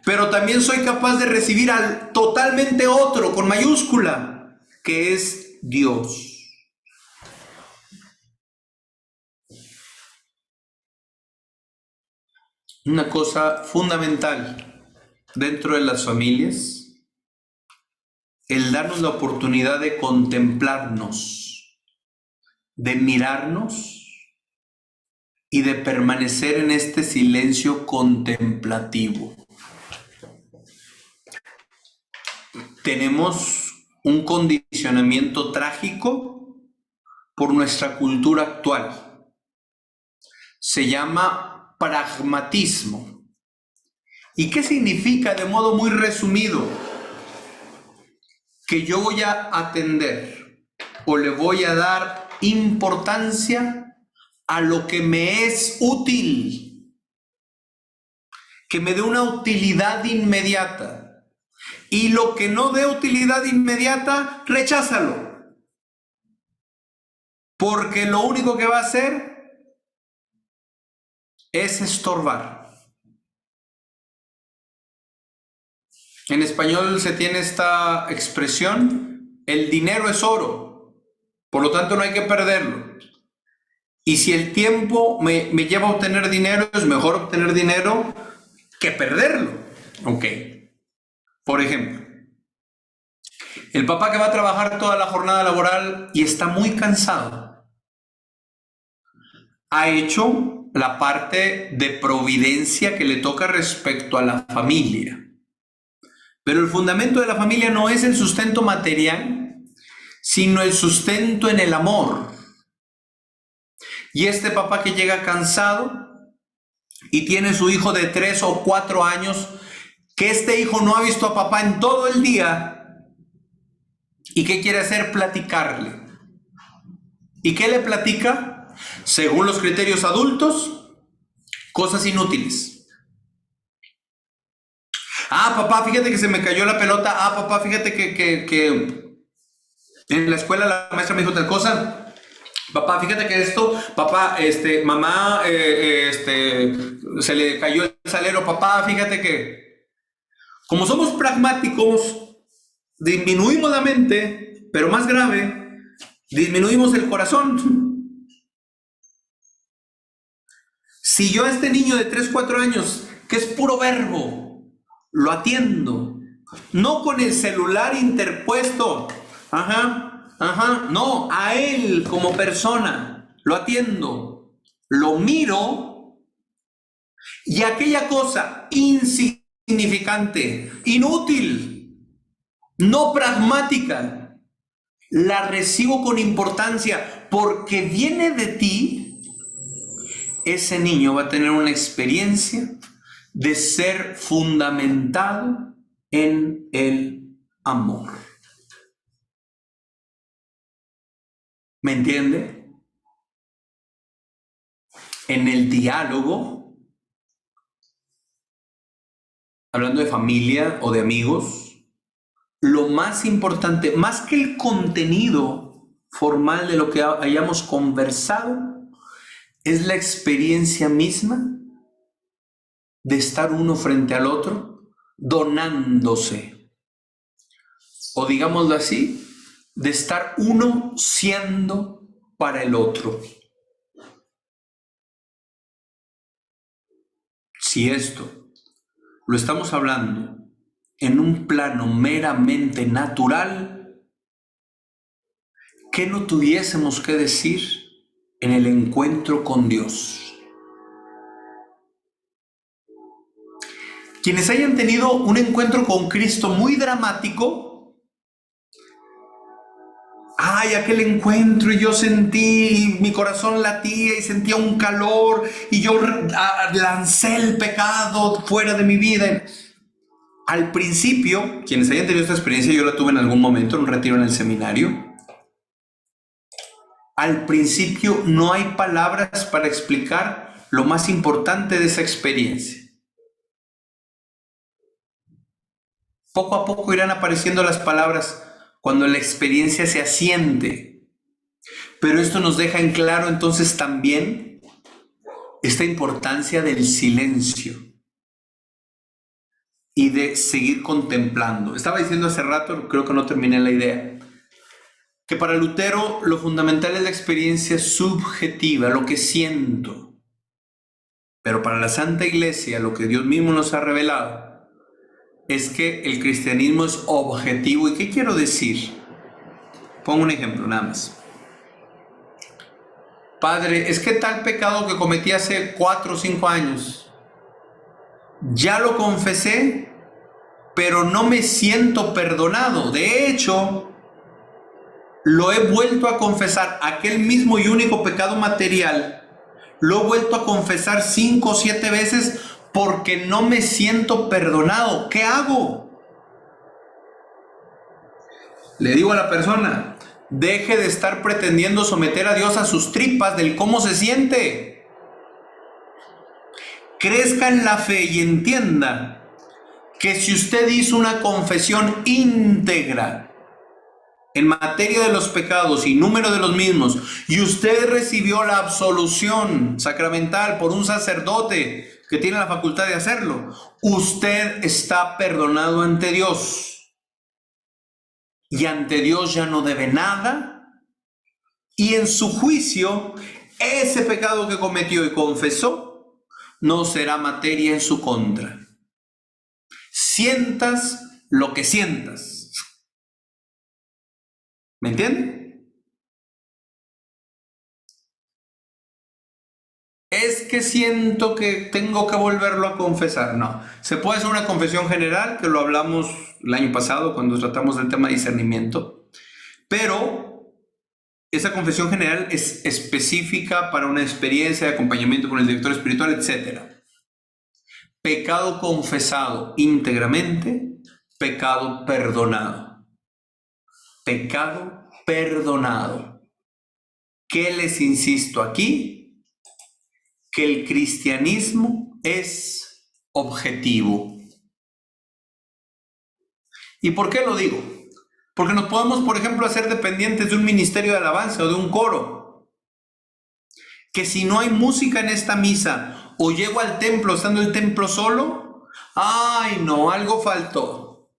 pero también soy capaz de recibir al totalmente otro, con mayúscula, que es Dios. Una cosa fundamental dentro de las familias, el darnos la oportunidad de contemplarnos, de mirarnos y de permanecer en este silencio contemplativo. Tenemos un condicionamiento trágico por nuestra cultura actual. Se llama pragmatismo. ¿Y qué significa de modo muy resumido? Que yo voy a atender o le voy a dar importancia a lo que me es útil, que me dé una utilidad inmediata, y lo que no dé utilidad inmediata, recházalo, porque lo único que va a hacer es estorbar. En español se tiene esta expresión, el dinero es oro, por lo tanto no hay que perderlo. Y si el tiempo me lleva a obtener dinero, es mejor obtener dinero que perderlo. Ok. Por ejemplo, el papá que va a trabajar toda la jornada laboral y está muy cansado, ha hecho la parte de providencia que le toca respecto a la familia. Pero el fundamento de la familia no es el sustento material, sino el sustento en el amor. Y este papá que llega cansado y tiene su hijo de 3 o 4 años, que este hijo no ha visto a papá en todo el día, ¿y qué quiere hacer? Platicarle. ¿Y qué le platica? Según los criterios adultos, cosas inútiles. Ah, papá, fíjate que se me cayó la pelota. Ah, papá, fíjate que en la escuela la maestra me dijo tal cosa. Papá, fíjate que esto, papá, mamá, se le cayó el salero. Papá, fíjate que, como somos pragmáticos, disminuimos la mente, pero más grave, disminuimos el corazón. Si yo a este niño de 3, 4 años, que es puro verbo, lo atiendo, no con el celular interpuesto, no, a él como persona, lo atiendo, lo miro, y aquella cosa insignificante, inútil, no pragmática, la recibo con importancia porque viene de ti. Ese niño va a tener una experiencia de ser fundamentado en el amor. ¿Me entiende? En el diálogo, hablando de familia o de amigos, lo más importante, más que el contenido formal de lo que hayamos conversado, es la experiencia misma de estar uno frente al otro, donándose. O digámoslo así, de estar uno siendo para el otro. Si esto lo estamos hablando en un plano meramente natural, ¿qué no tuviésemos que decir en el encuentro con Dios? Quienes hayan tenido un encuentro con Cristo muy dramático, ay, aquel encuentro, y yo sentí, mi corazón latía y sentía un calor, y yo lancé el pecado fuera de mi vida. Al principio, quienes hayan tenido esta experiencia, yo la tuve en algún momento, en un retiro en el seminario. Al principio no hay palabras para explicar lo más importante de esa experiencia. Poco a poco irán apareciendo las palabras cuando la experiencia se asiente. Pero esto nos deja en claro entonces también esta importancia del silencio y de seguir contemplando. Estaba diciendo hace rato, creo que no terminé la idea, que para Lutero lo fundamental es la experiencia subjetiva, lo que siento. Pero para la Santa Iglesia, lo que Dios mismo nos ha revelado, es que el cristianismo es objetivo. ¿Y qué quiero decir? Pongo un ejemplo nada más. Padre, es que tal pecado que cometí hace 4 o 5 años, ya lo confesé, pero no me siento perdonado. De hecho, lo he vuelto a confesar, aquel mismo y único pecado material, lo he vuelto a confesar 5 o 7 veces porque no me siento perdonado. ¿Qué hago? Le digo a la persona, deje de estar pretendiendo someter a Dios a sus tripas del cómo se siente. Crezca en la fe y entienda que si usted hizo una confesión íntegra en materia de los pecados y número de los mismos, y usted recibió la absolución sacramental por un sacerdote que tiene la facultad de hacerlo, usted está perdonado ante Dios. Y ante Dios ya no debe nada, y en su juicio, ese pecado que cometió y confesó no será materia en su contra. Sientas lo que sientas. ¿Me entienden? Es que siento que tengo que volverlo a confesar. No, se puede hacer una confesión general, que lo hablamos el año pasado cuando tratamos del tema de discernimiento, pero esa confesión general es específica para una experiencia de acompañamiento con el director espiritual, etc. Pecado confesado íntegramente, pecado perdonado. Pecado perdonado. ¿Qué les insisto aquí? Que el cristianismo es objetivo. ¿Y por qué lo digo? Porque nos podemos, por ejemplo, hacer dependientes de un ministerio de alabanza o de un coro. Que si no hay música en esta misa o llego al templo estando el templo solo, ¡ay no! Algo faltó.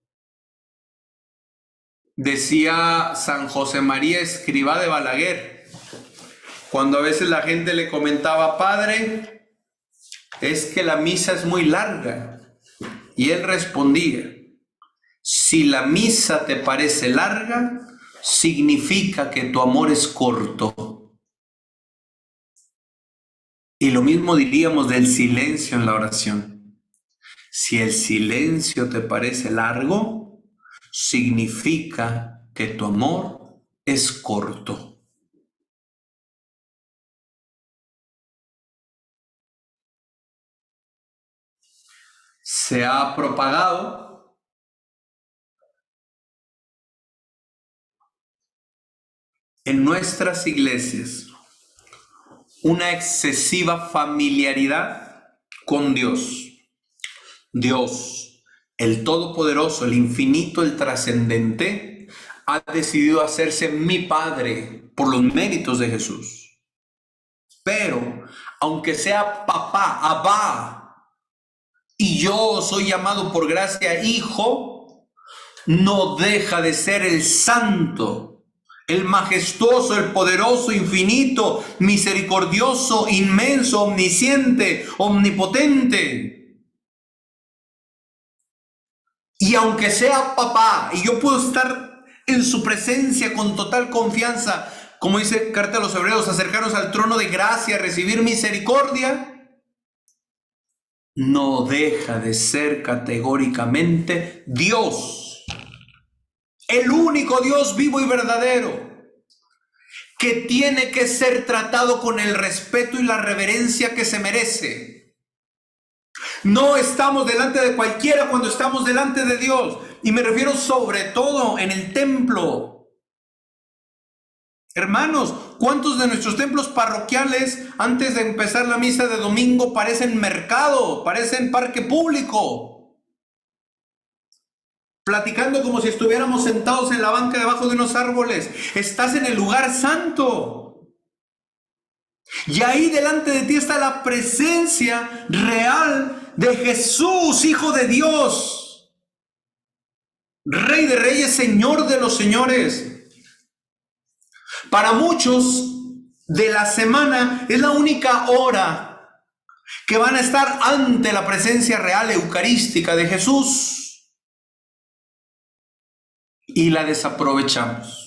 Decía San José María Escrivá de Balaguer, cuando a veces la gente le comentaba: padre, es que la misa es muy larga. Y él respondía: si la misa te parece larga, significa que tu amor es corto. Y lo mismo diríamos del silencio en la oración. Si el silencio te parece largo, significa que tu amor es corto. Se ha propagado en nuestras iglesias una excesiva familiaridad con Dios. Dios, el Todopoderoso, el Infinito, el Trascendente, ha decidido hacerse mi Padre por los méritos de Jesús. Pero, aunque sea papá, Abba, y yo soy llamado por gracia hijo, no deja de ser el santo, el majestuoso, el poderoso, infinito, misericordioso, inmenso, omnisciente, omnipotente. Y aunque sea papá, y yo puedo estar en su presencia con total confianza, como dice Carta a los Hebreos, acercarnos al trono de gracia, recibir misericordia, no deja de ser categóricamente Dios. El único Dios vivo y verdadero, que tiene que ser tratado con el respeto y la reverencia que se merece. No estamos delante de cualquiera cuando estamos delante de Dios. Y me refiero sobre todo en el templo. Hermanos, ¿cuántos de nuestros templos parroquiales antes de empezar la misa de domingo parecen mercado, parecen parque público? Platicando como si estuviéramos sentados en la banca debajo de unos árboles. Estás en el lugar santo. Y ahí delante de ti está la presencia real de Jesús, Hijo de Dios. Rey de reyes, Señor de los señores. Para muchos de la semana es la única hora que van a estar ante la presencia real eucarística de Jesús. Y la desaprovechamos.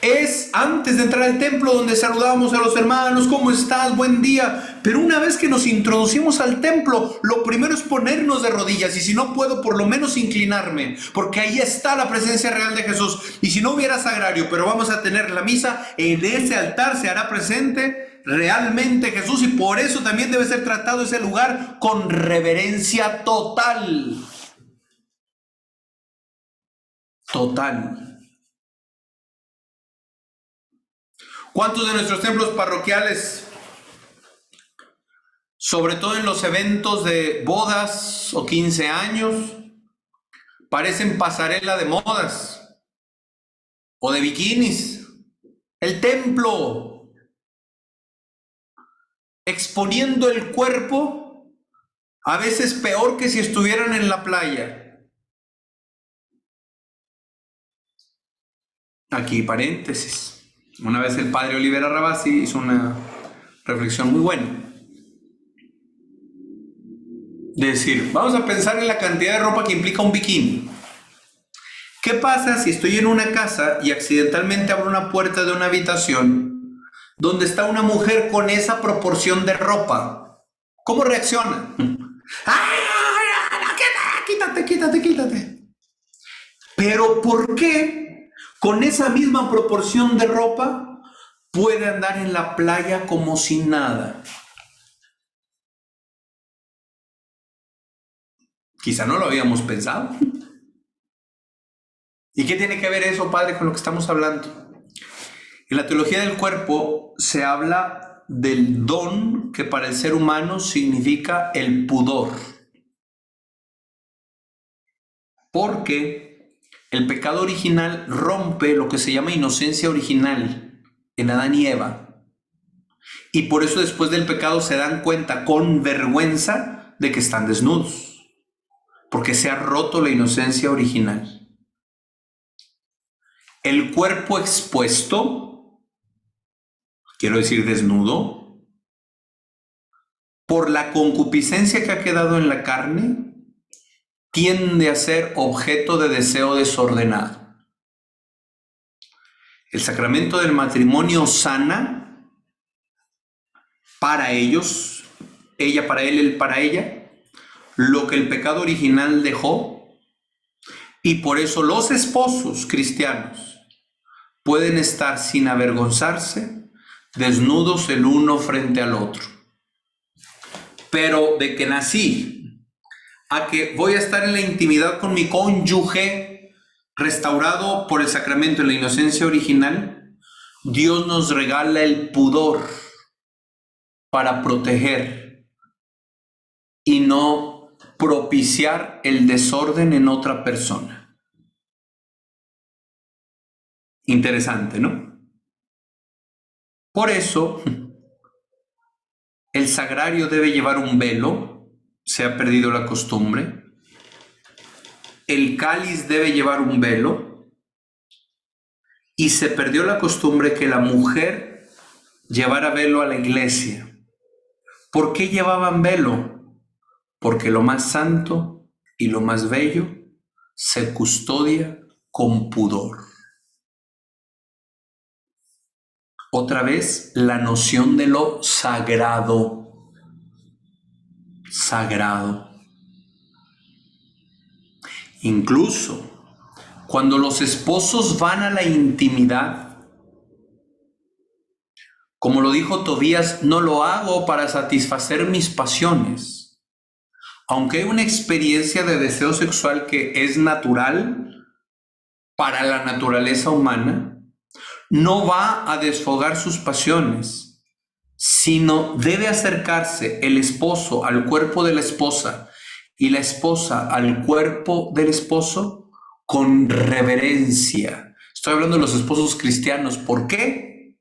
Es antes de entrar al templo donde saludábamos a los hermanos: ¿cómo estás? Buen día. Pero una vez que nos introducimos al templo, lo primero es ponernos de rodillas, y si no puedo, por lo menos inclinarme, porque ahí está la presencia real de Jesús. Y si no hubiera sagrario, pero vamos a tener la misa, en ese altar se hará presente realmente Jesús, y por eso también debe ser tratado ese lugar con reverencia total. Total. ¿Cuántos de nuestros templos parroquiales, sobre todo en los eventos de bodas o 15 años, parecen pasarela de modas o de bikinis? El templo exponiendo el cuerpo, a veces peor que si estuvieran en la playa. Aquí paréntesis. Una vez el padre Olivera Rabasi hizo una reflexión muy buena. De decir, vamos a pensar en la cantidad de ropa que implica un bikini. ¿Qué pasa si estoy en una casa y accidentalmente abro una puerta de una habitación donde está una mujer con esa proporción de ropa, ¿cómo reacciona? ¡Ay, quítate, quítate, quítate! Pero ¿por qué con esa misma proporción de ropa puede andar en la playa como si nada? Quizá no lo habíamos pensado. ¿Y qué tiene que ver eso, padre, con lo que estamos hablando? En la teología del cuerpo se habla del don que para el ser humano significa el pudor. Porque el pecado original rompe lo que se llama inocencia original en Adán y Eva. Y por eso después del pecado se dan cuenta con vergüenza de que están desnudos. Porque se ha roto la inocencia original. El cuerpo expuesto, quiero decir desnudo, por la concupiscencia que ha quedado en la carne, tiende a ser objeto de deseo desordenado. El sacramento del matrimonio sana para ellos, ella para él para ella, lo que el pecado original dejó, y por eso los esposos cristianos pueden estar sin avergonzarse, desnudos el uno frente al otro. Pero de que nací a que voy a estar en la intimidad con mi cónyuge, restaurado por el sacramento en la inocencia original, Dios nos regala el pudor para proteger y no propiciar el desorden en otra persona. Interesante, ¿no? Por eso, el sagrario debe llevar un velo, se ha perdido la costumbre. El cáliz debe llevar un velo y se perdió la costumbre que la mujer llevara velo a la iglesia. ¿Por qué llevaban velo? Porque lo más santo y lo más bello se custodia con pudor. Otra vez, la noción de lo sagrado. Sagrado. Incluso cuando los esposos van a la intimidad, como lo dijo Tobías, no lo hago para satisfacer mis pasiones. Aunque hay una experiencia de deseo sexual que es natural para la naturaleza humana, no va a desfogar sus pasiones, sino debe acercarse el esposo al cuerpo de la esposa y la esposa al cuerpo del esposo con reverencia. Estoy hablando de los esposos cristianos. ¿Por qué?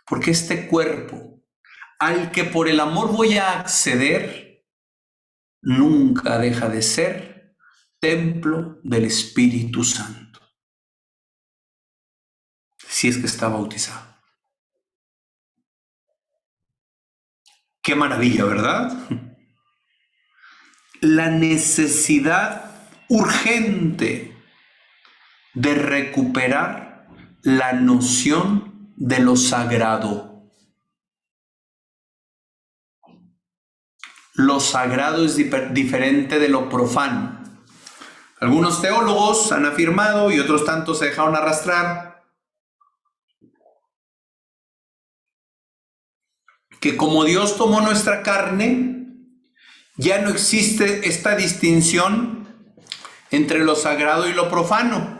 Porque este cuerpo al que por el amor voy a acceder nunca deja de ser templo del Espíritu Santo, si es que está bautizado. Qué maravilla, ¿verdad? La necesidad urgente de recuperar la noción de lo sagrado. Lo sagrado es diferente de lo profano. Algunos teólogos han afirmado y otros tantos se dejaron arrastrar que como Dios tomó nuestra carne, ya no existe esta distinción entre lo sagrado y lo profano.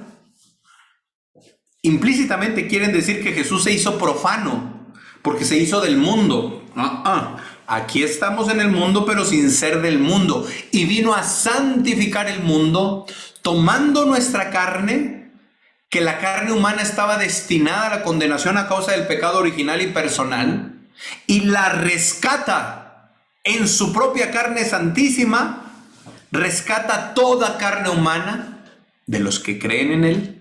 Implícitamente quieren decir que Jesús se hizo profano, porque se hizo del mundo. Aquí estamos en el mundo, pero sin ser del mundo. Y vino a santificar el mundo, tomando nuestra carne, que la carne humana estaba destinada a la condenación a causa del pecado original y personal, y la rescata en su propia carne santísima, rescata toda carne humana de los que creen en él,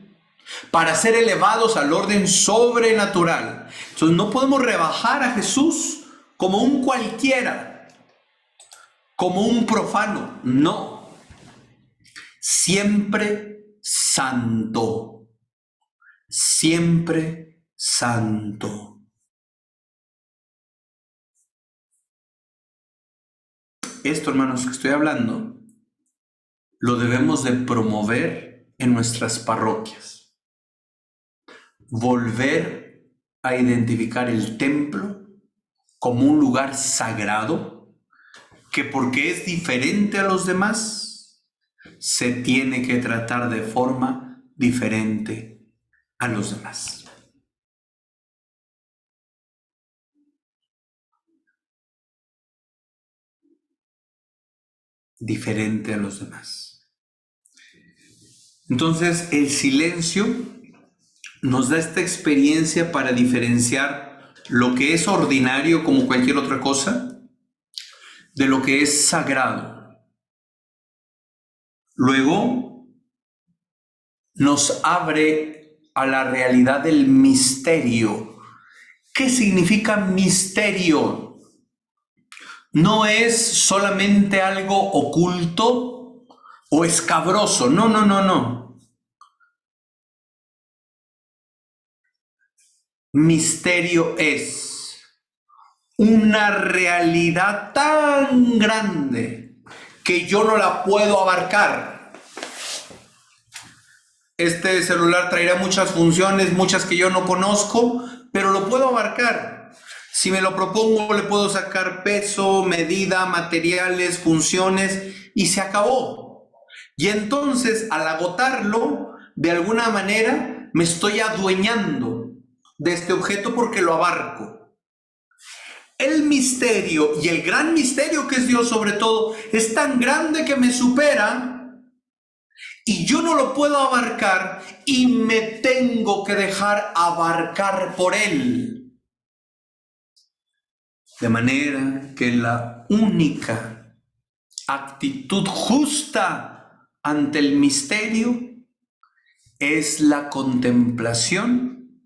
para ser elevados al orden sobrenatural. Entonces no podemos rebajar a Jesús como un cualquiera, como un profano. No. Siempre santo. Siempre santo. esto, hermanos, que estoy hablando, lo debemos de promover en nuestras parroquias. Volver a identificar el templo como un lugar sagrado, que porque es diferente a los demás, se tiene que tratar de forma diferente a los demás. Diferente a los demás. Entonces, el silencio nos da esta experiencia para diferenciar lo que es ordinario como cualquier otra cosa de lo que es sagrado. Luego, nos abre a la realidad del misterio. ¿Qué significa misterio? No es solamente algo oculto o escabroso. No, no, no, no. Misterio es una realidad tan grande que yo no la puedo abarcar. Este celular traerá muchas funciones, muchas que yo no conozco, pero lo puedo abarcar. Si me lo propongo, le puedo sacar peso, medida, materiales, funciones, y se acabó. Y entonces, al agotarlo, de alguna manera, me estoy adueñando de este objeto porque lo abarco. El misterio, y el gran misterio que es Dios sobre todo, es tan grande que me supera, y yo no lo puedo abarcar, y me tengo que dejar abarcar por Él. De manera que la única actitud justa ante el misterio es la contemplación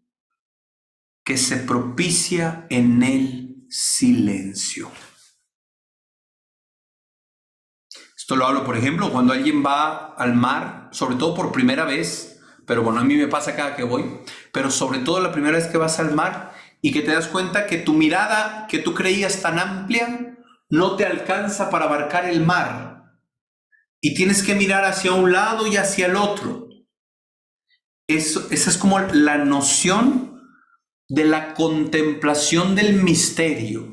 que se propicia en el silencio. Esto lo hablo, por ejemplo, cuando alguien va al mar, sobre todo por primera vez, pero bueno, a mí me pasa cada que voy, pero sobre todo la primera vez que vas al mar y que te das cuenta que tu mirada que tú creías tan amplia no te alcanza para abarcar el mar y tienes que mirar hacia un lado y hacia el otro. Esa es como la noción de la contemplación del misterio.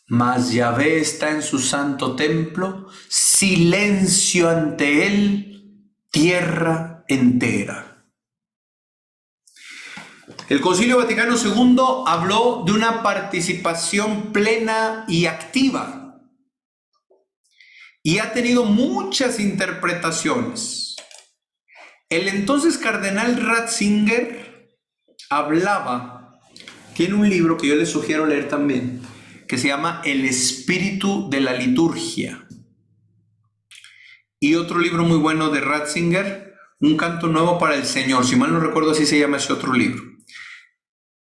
Mas Yahvé está en su santo templo, silencio ante él, tierra entera. El Concilio Vaticano II habló de una participación plena y activa y ha tenido muchas interpretaciones. El entonces cardenal Ratzinger hablaba, tiene un libro que yo les sugiero leer también, que se llama El espíritu de la liturgia. Y otro libro muy bueno de Ratzinger, Un canto nuevo para el Señor, si mal no recuerdo así se llama ese otro libro.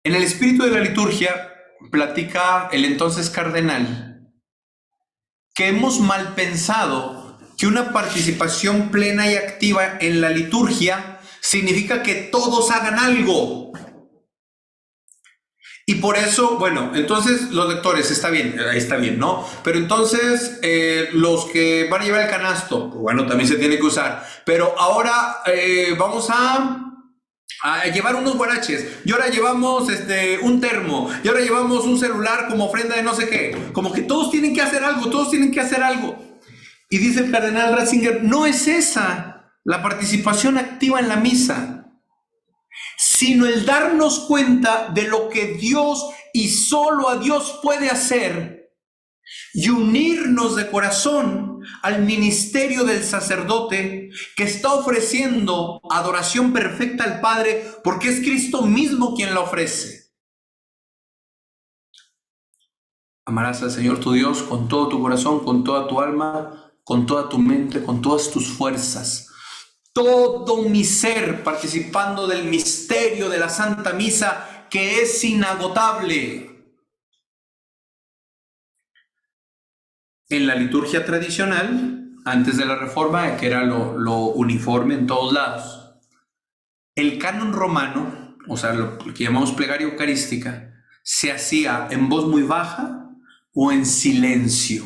En el espíritu de la liturgia platica el entonces cardenal que hemos mal pensado que una participación plena y activa en la liturgia significa que todos hagan algo. Y por eso, bueno, entonces los lectores, está bien, ¿no? Pero entonces los que van a llevar el canasto, pues bueno, también se tiene que usar. Pero ahora vamos a llevar unos guaraches, y ahora llevamos un termo, y ahora llevamos un celular como ofrenda de no sé qué. Como que todos tienen que hacer algo, todos tienen que hacer algo. Y dice el cardenal Ratzinger, no es esa la participación activa en la misa, sino el darnos cuenta de lo que Dios y solo a Dios puede hacer y unirnos de corazón al ministerio del sacerdote que está ofreciendo adoración perfecta al Padre porque es Cristo mismo quien la ofrece. Amarás al Señor tu Dios con todo tu corazón, con toda tu alma, con toda tu mente, con todas tus fuerzas. Todo mi ser participando del misterio de la Santa Misa que es inagotable. En la liturgia tradicional, antes de la Reforma, que era lo uniforme en todos lados, el canon romano, o sea, lo que llamamos plegaria eucarística, se hacía en voz muy baja o en silencio.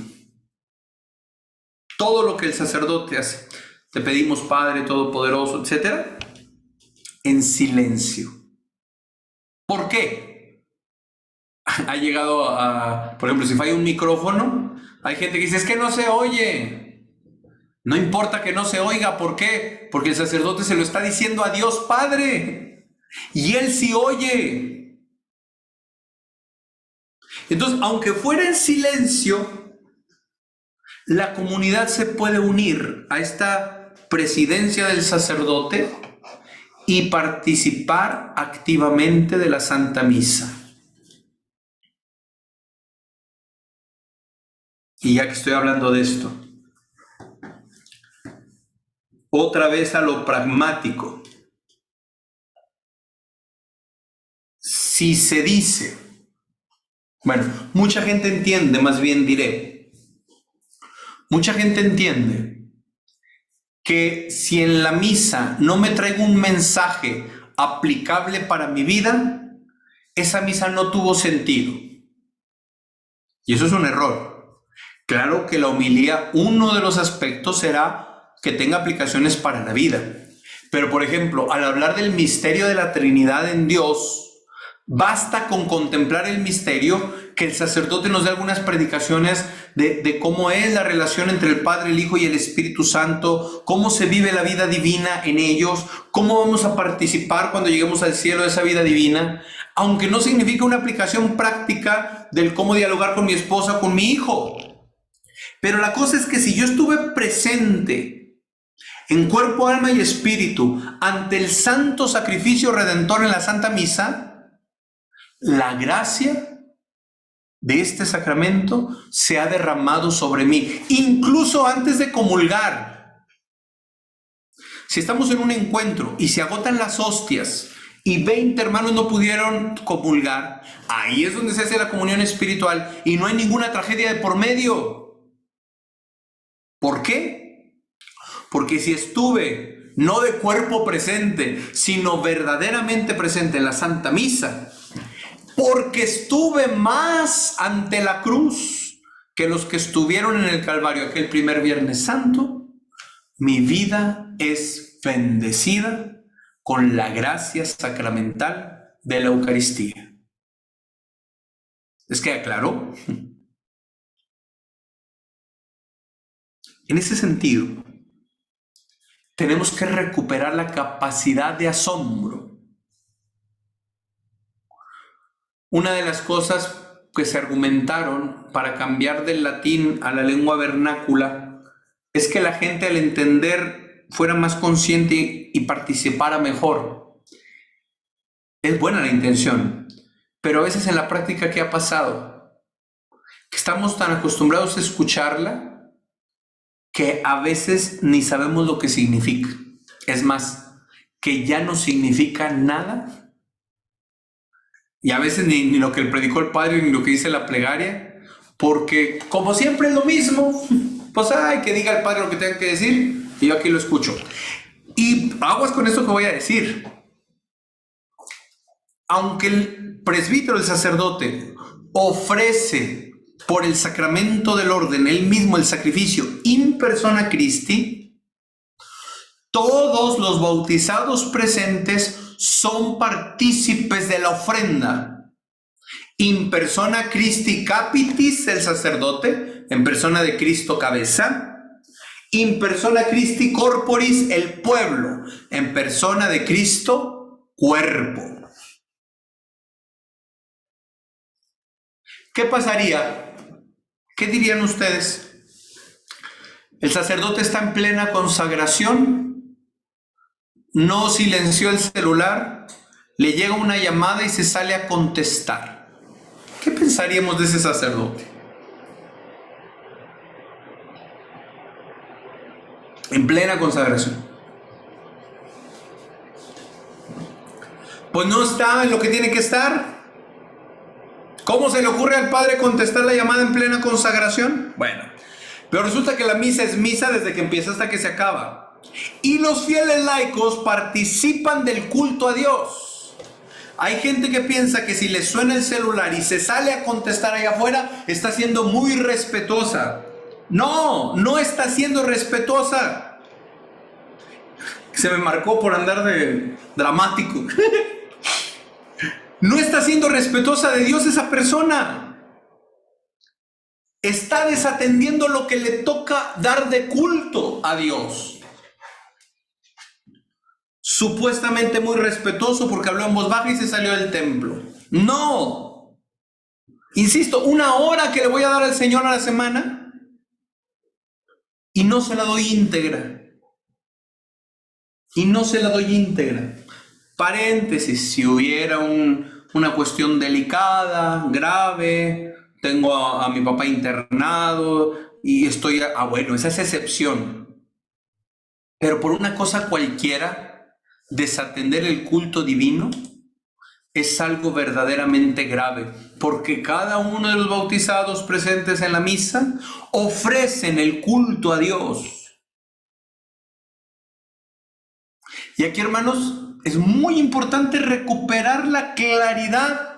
Todo lo que el sacerdote hace, te pedimos Padre Todopoderoso, etcétera, en silencio. ¿Por qué? Ha llegado a, por ejemplo, si falla un micrófono, hay gente que dice, es que no se oye. No importa que no se oiga, ¿por qué? Porque el sacerdote se lo está diciendo a Dios Padre, y Él sí oye. Entonces, aunque fuera en silencio, la comunidad se puede unir a esta presidencia del sacerdote y participar activamente de la Santa Misa. Y ya que estoy hablando de esto, otra vez a lo pragmático. Si se dice, bueno, mucha gente entiende, más bien diré, mucha gente entiende que si en la misa no me traigo un mensaje aplicable para mi vida, esa misa no tuvo sentido. Y eso es un error. Claro que la homilía, uno de los aspectos será que tenga aplicaciones para la vida. Pero, por ejemplo, al hablar del misterio de la Trinidad en Dios, basta con contemplar el misterio que el sacerdote nos dé algunas predicaciones de cómo es la relación entre el Padre, el Hijo y el Espíritu Santo, cómo se vive la vida divina en ellos, cómo vamos a participar cuando lleguemos al cielo de esa vida divina, aunque no signifique una aplicación práctica del cómo dialogar con mi esposa, con mi hijo. Pero la cosa es que si yo estuve presente en cuerpo, alma y espíritu ante el santo sacrificio redentor en la Santa Misa, la gracia de este sacramento se ha derramado sobre mí, incluso antes de comulgar. Si estamos en un encuentro y se agotan las hostias y 20 hermanos no pudieron comulgar, ahí es donde se hace la comunión espiritual y no hay ninguna tragedia de por medio. ¿Por qué? Porque si estuve no de cuerpo presente, sino verdaderamente presente en la Santa Misa, porque estuve más ante la cruz que los que estuvieron en el Calvario aquel primer Viernes Santo, mi vida es bendecida con la gracia sacramental de la Eucaristía. ¿Les queda claro? En ese sentido, tenemos que recuperar la capacidad de asombro. Una de las cosas que se argumentaron para cambiar del latín a la lengua vernácula es que la gente al entender fuera más consciente y participara mejor. Es buena la intención, pero a veces en la práctica, ¿qué ha pasado? Que estamos tan acostumbrados a escucharla que a veces ni sabemos lo que significa. Es más, que ya no significa nada. Y a veces ni lo que predicó el padre ni lo que dice la plegaria, porque como siempre es lo mismo, pues que diga el padre lo que tenga que decir y yo aquí lo escucho. Y aguas con esto que voy a decir. Aunque el presbítero, el sacerdote, ofrece por el sacramento del orden, él mismo el sacrificio in persona Christi, todos los bautizados presentes son partícipes de la ofrenda. In persona Christi capitis, el sacerdote, en persona de Cristo cabeza. In persona Christi corporis, el pueblo, en persona de Cristo cuerpo. ¿Qué pasaría? ¿Qué dirían ustedes? El sacerdote está en plena consagración, no silenció el celular, le llega una llamada y se sale a contestar. ¿Qué pensaríamos de ese sacerdote? En plena consagración. Pues no está en lo que tiene que estar. ¿Cómo se le ocurre al padre contestar la llamada en plena consagración? Bueno, pero resulta que la misa es misa desde que empieza hasta que se acaba. Y los fieles laicos participan del culto a Dios. Hay gente que piensa que si le suena el celular y se sale a contestar allá afuera, está siendo muy respetuosa. No, no está siendo respetuosa. Se me marcó por andar de dramático. No está siendo respetuosa de Dios esa persona. Está desatendiendo lo que le toca dar de culto a Dios. Supuestamente muy respetuoso porque habló en voz baja y se salió del templo. No. Insisto, 1 hora que le voy a dar al Señor a la semana y no se la doy íntegra. Y no se la doy íntegra. Paréntesis, si hubiera una cuestión delicada, grave, tengo a mi papá internado y estoy... bueno, esa es excepción. Pero por una cosa cualquiera, desatender el culto divino es algo verdaderamente grave, porque cada uno de los bautizados presentes en la misa ofrecen el culto a Dios. Y aquí, hermanos, es muy importante recuperar la claridad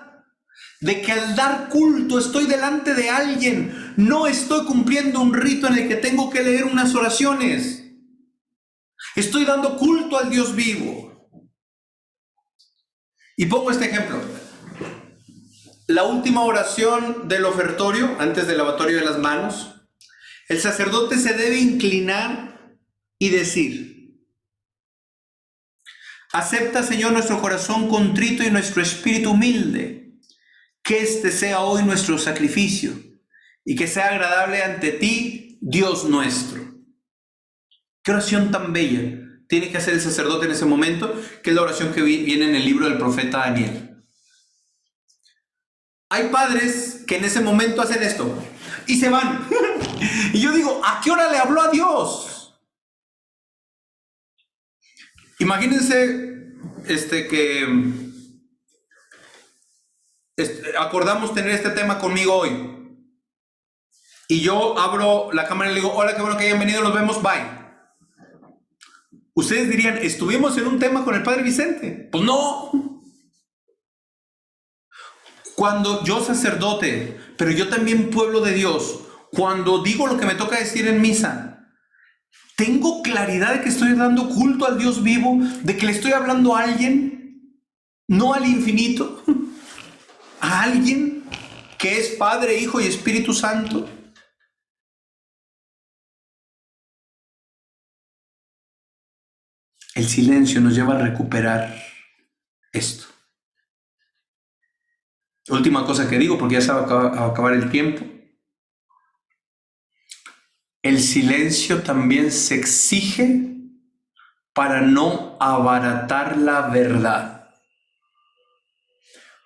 de que al dar culto estoy delante de alguien, no estoy cumpliendo un rito en el que tengo que leer unas oraciones. Estoy dando culto al Dios vivo. Y pongo este ejemplo. La última oración del ofertorio, antes del lavatorio de las manos, el sacerdote se debe inclinar y decir: acepta, Señor, nuestro corazón contrito y nuestro espíritu humilde. Que este sea hoy nuestro sacrificio y que sea agradable ante ti, Dios nuestro. Qué oración tan bella tiene que hacer el sacerdote en ese momento, que es la oración que viene en el libro del profeta Daniel. Hay padres que en ese momento hacen esto y se van. Y yo digo, ¿a qué hora le habló a Dios? Imagínense acordamos tener este tema conmigo hoy. Y yo abro la cámara y le digo: hola, qué bueno que hayan venido, nos vemos, bye. Ustedes dirían, ¿estuvimos en un tema con el Padre Vicente? Pues no. Cuando yo, sacerdote, pero yo también pueblo de Dios, cuando digo lo que me toca decir en misa, ¿tengo claridad de que estoy dando culto al Dios vivo? ¿De que le estoy hablando a alguien? No al infinito. ¿A alguien que es Padre, Hijo y Espíritu Santo? El silencio nos lleva a recuperar esto. Última cosa que digo, porque ya se va a acabar el tiempo. El silencio también se exige para no abaratar la verdad.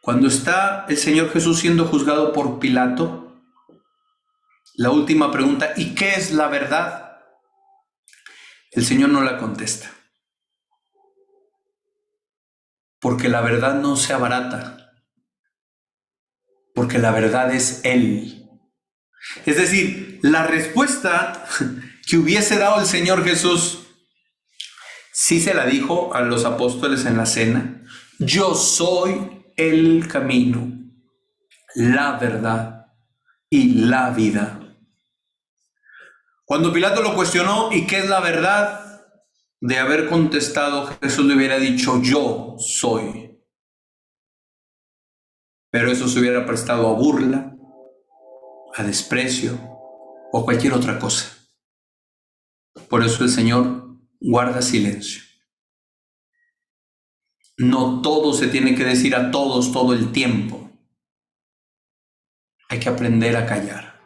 Cuando está el Señor Jesús siendo juzgado por Pilato, la última pregunta: ¿y qué es la verdad? El Señor no la contesta. Porque la verdad no se abarata. Porque la verdad es Él. Es decir, la respuesta que hubiese dado el Señor Jesús, sí se la dijo a los apóstoles en la cena: yo soy el camino, la verdad y la vida. Cuando Pilato lo cuestionó, ¿y qué es la verdad? De haber contestado, Jesús le hubiera dicho: yo soy. Pero eso se hubiera prestado a burla, a desprecio o cualquier otra cosa. Por eso el Señor guarda silencio. No todo se tiene que decir a todos todo el tiempo. Hay que aprender a callar.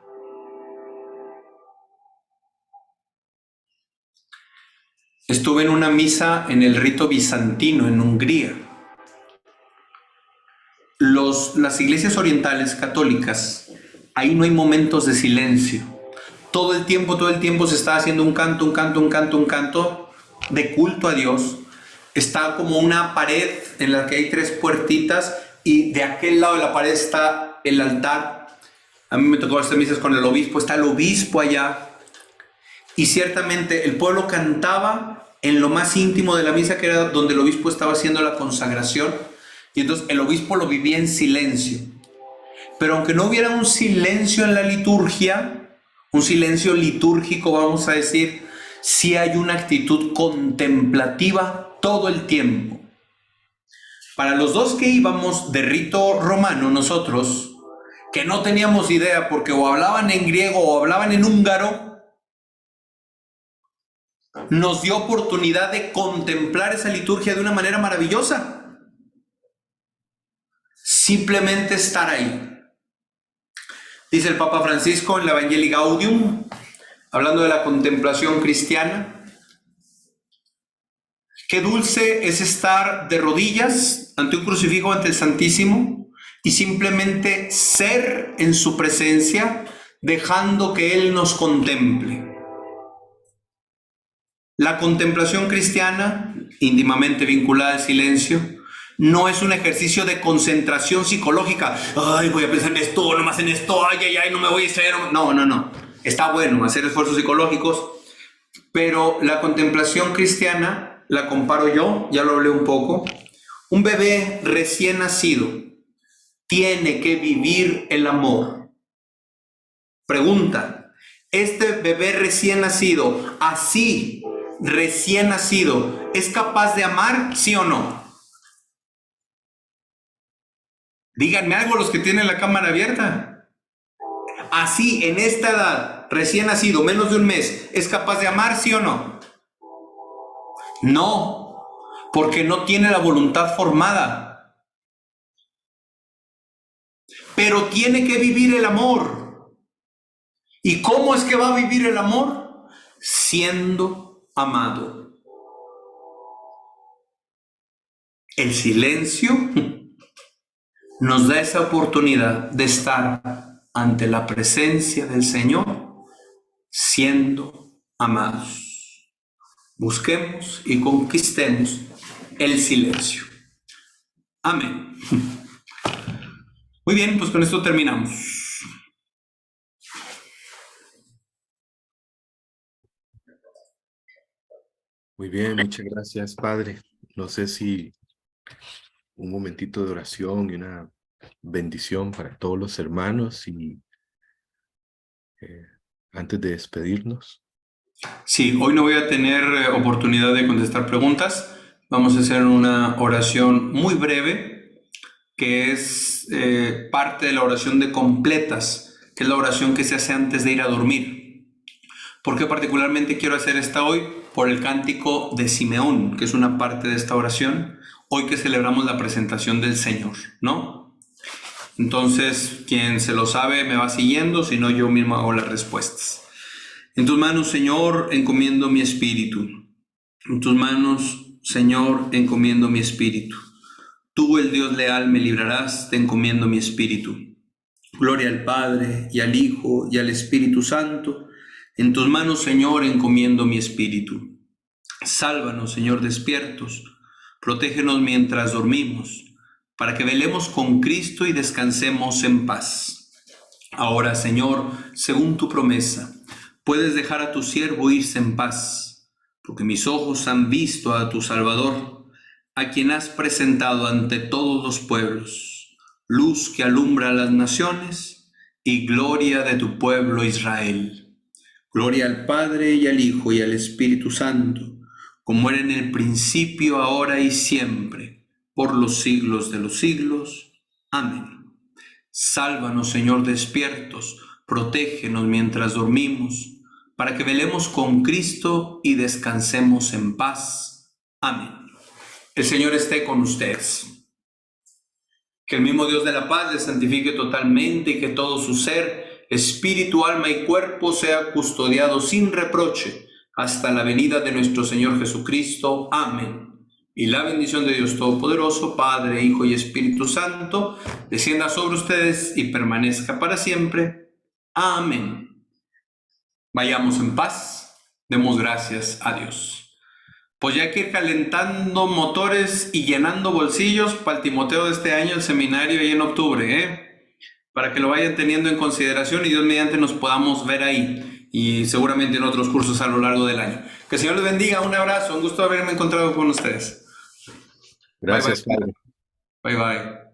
Estuve en una misa en el rito bizantino en Hungría. Las iglesias orientales católicas, ahí no hay momentos de silencio. Todo el tiempo se está haciendo un canto de culto a Dios. Está como una pared en la que hay 3 puertitas y de aquel lado de la pared está el altar. A mí me tocó hacer misas con el obispo, está el obispo allá. Y ciertamente el pueblo cantaba en lo más íntimo de la misa, que era donde el obispo estaba haciendo la consagración. Y entonces el obispo lo vivía en silencio. Pero aunque no hubiera un silencio en la liturgia, un silencio litúrgico, vamos a decir, sí hay una actitud contemplativa todo el tiempo. Para los dos que íbamos de rito romano, nosotros, que no teníamos idea porque o hablaban en griego o hablaban en húngaro, nos dio oportunidad de contemplar esa liturgia de una manera maravillosa. Simplemente estar ahí. Dice el Papa Francisco en la Evangelii Gaudium, hablando de la contemplación cristiana, qué dulce es estar de rodillas ante un crucifijo, ante el Santísimo, y simplemente ser en su presencia, dejando que Él nos contemple. La contemplación cristiana, íntimamente vinculada al silencio, no es un ejercicio de concentración psicológica. Ay, voy a pensar en esto, nomás en esto, ay, no me voy a distraer. No. Está bueno hacer esfuerzos psicológicos, pero la contemplación cristiana, la comparo yo, ya lo hablé un poco. Un bebé recién nacido tiene que vivir el amor. Pregunta, ¿este bebé recién nacido, así, recién nacido, es capaz de amar, sí o no? Díganme algo los que tienen la cámara abierta. Así, en esta edad, recién nacido, menos de un mes, ¿es capaz de amar, sí o no? No, porque no tiene la voluntad formada. Pero tiene que vivir el amor. ¿Y cómo es que va a vivir el amor? Siendo amado. El silencio nos da esa oportunidad de estar ante la presencia del Señor siendo amados. Busquemos y conquistemos el silencio. Amén. Muy bien, pues con esto terminamos. Muy bien, muchas gracias, Padre. No sé si un momentito de oración y una bendición para todos los hermanos y antes de despedirnos. Sí, hoy no voy a tener oportunidad de contestar preguntas. Vamos a hacer una oración muy breve, que es parte de la oración de completas, que es la oración que se hace antes de ir a dormir. ¿Por qué particularmente quiero hacer esta hoy? Por el cántico de Simeón, que es una parte de esta oración, hoy que celebramos la presentación del Señor, ¿no? Entonces, quien se lo sabe me va siguiendo, si no yo mismo hago las respuestas. En tus manos, Señor, encomiendo mi espíritu. En tus manos, Señor, encomiendo mi espíritu. Tú, el Dios leal, me librarás, te encomiendo mi espíritu. Gloria al Padre, y al Hijo, y al Espíritu Santo. En tus manos, Señor, encomiendo mi espíritu. Sálvanos, Señor, despiertos. Protégenos mientras dormimos, para que velemos con Cristo y descansemos en paz. Ahora, Señor, según tu promesa, puedes dejar a tu siervo irse en paz, porque mis ojos han visto a tu Salvador, a quien has presentado ante todos los pueblos, luz que alumbra a las naciones y gloria de tu pueblo Israel. Gloria al Padre y al Hijo y al Espíritu Santo, como era en el principio, ahora y siempre, por los siglos de los siglos. Amén. Sálvanos, Señor, despiertos, protégenos mientras dormimos, para que velemos con Cristo y descansemos en paz. Amén. El Señor esté con ustedes. Que el mismo Dios de la paz les santifique totalmente y que todo su ser, espíritu, alma y cuerpo sea custodiado sin reproche hasta la venida de nuestro Señor Jesucristo. Amén. Y la bendición de Dios Todopoderoso, Padre, Hijo y Espíritu Santo, descienda sobre ustedes y permanezca para siempre. Amén. Vayamos en paz, demos gracias a Dios. Pues ya hay que ir calentando motores y llenando bolsillos para el Timoteo de este año, el seminario ahí en octubre, para que lo vayan teniendo en consideración y Dios mediante nos podamos ver ahí y seguramente en otros cursos a lo largo del año. Que el Señor les bendiga, un abrazo, un gusto haberme encontrado con ustedes. Gracias, Bye, bye. Padre. Bye bye.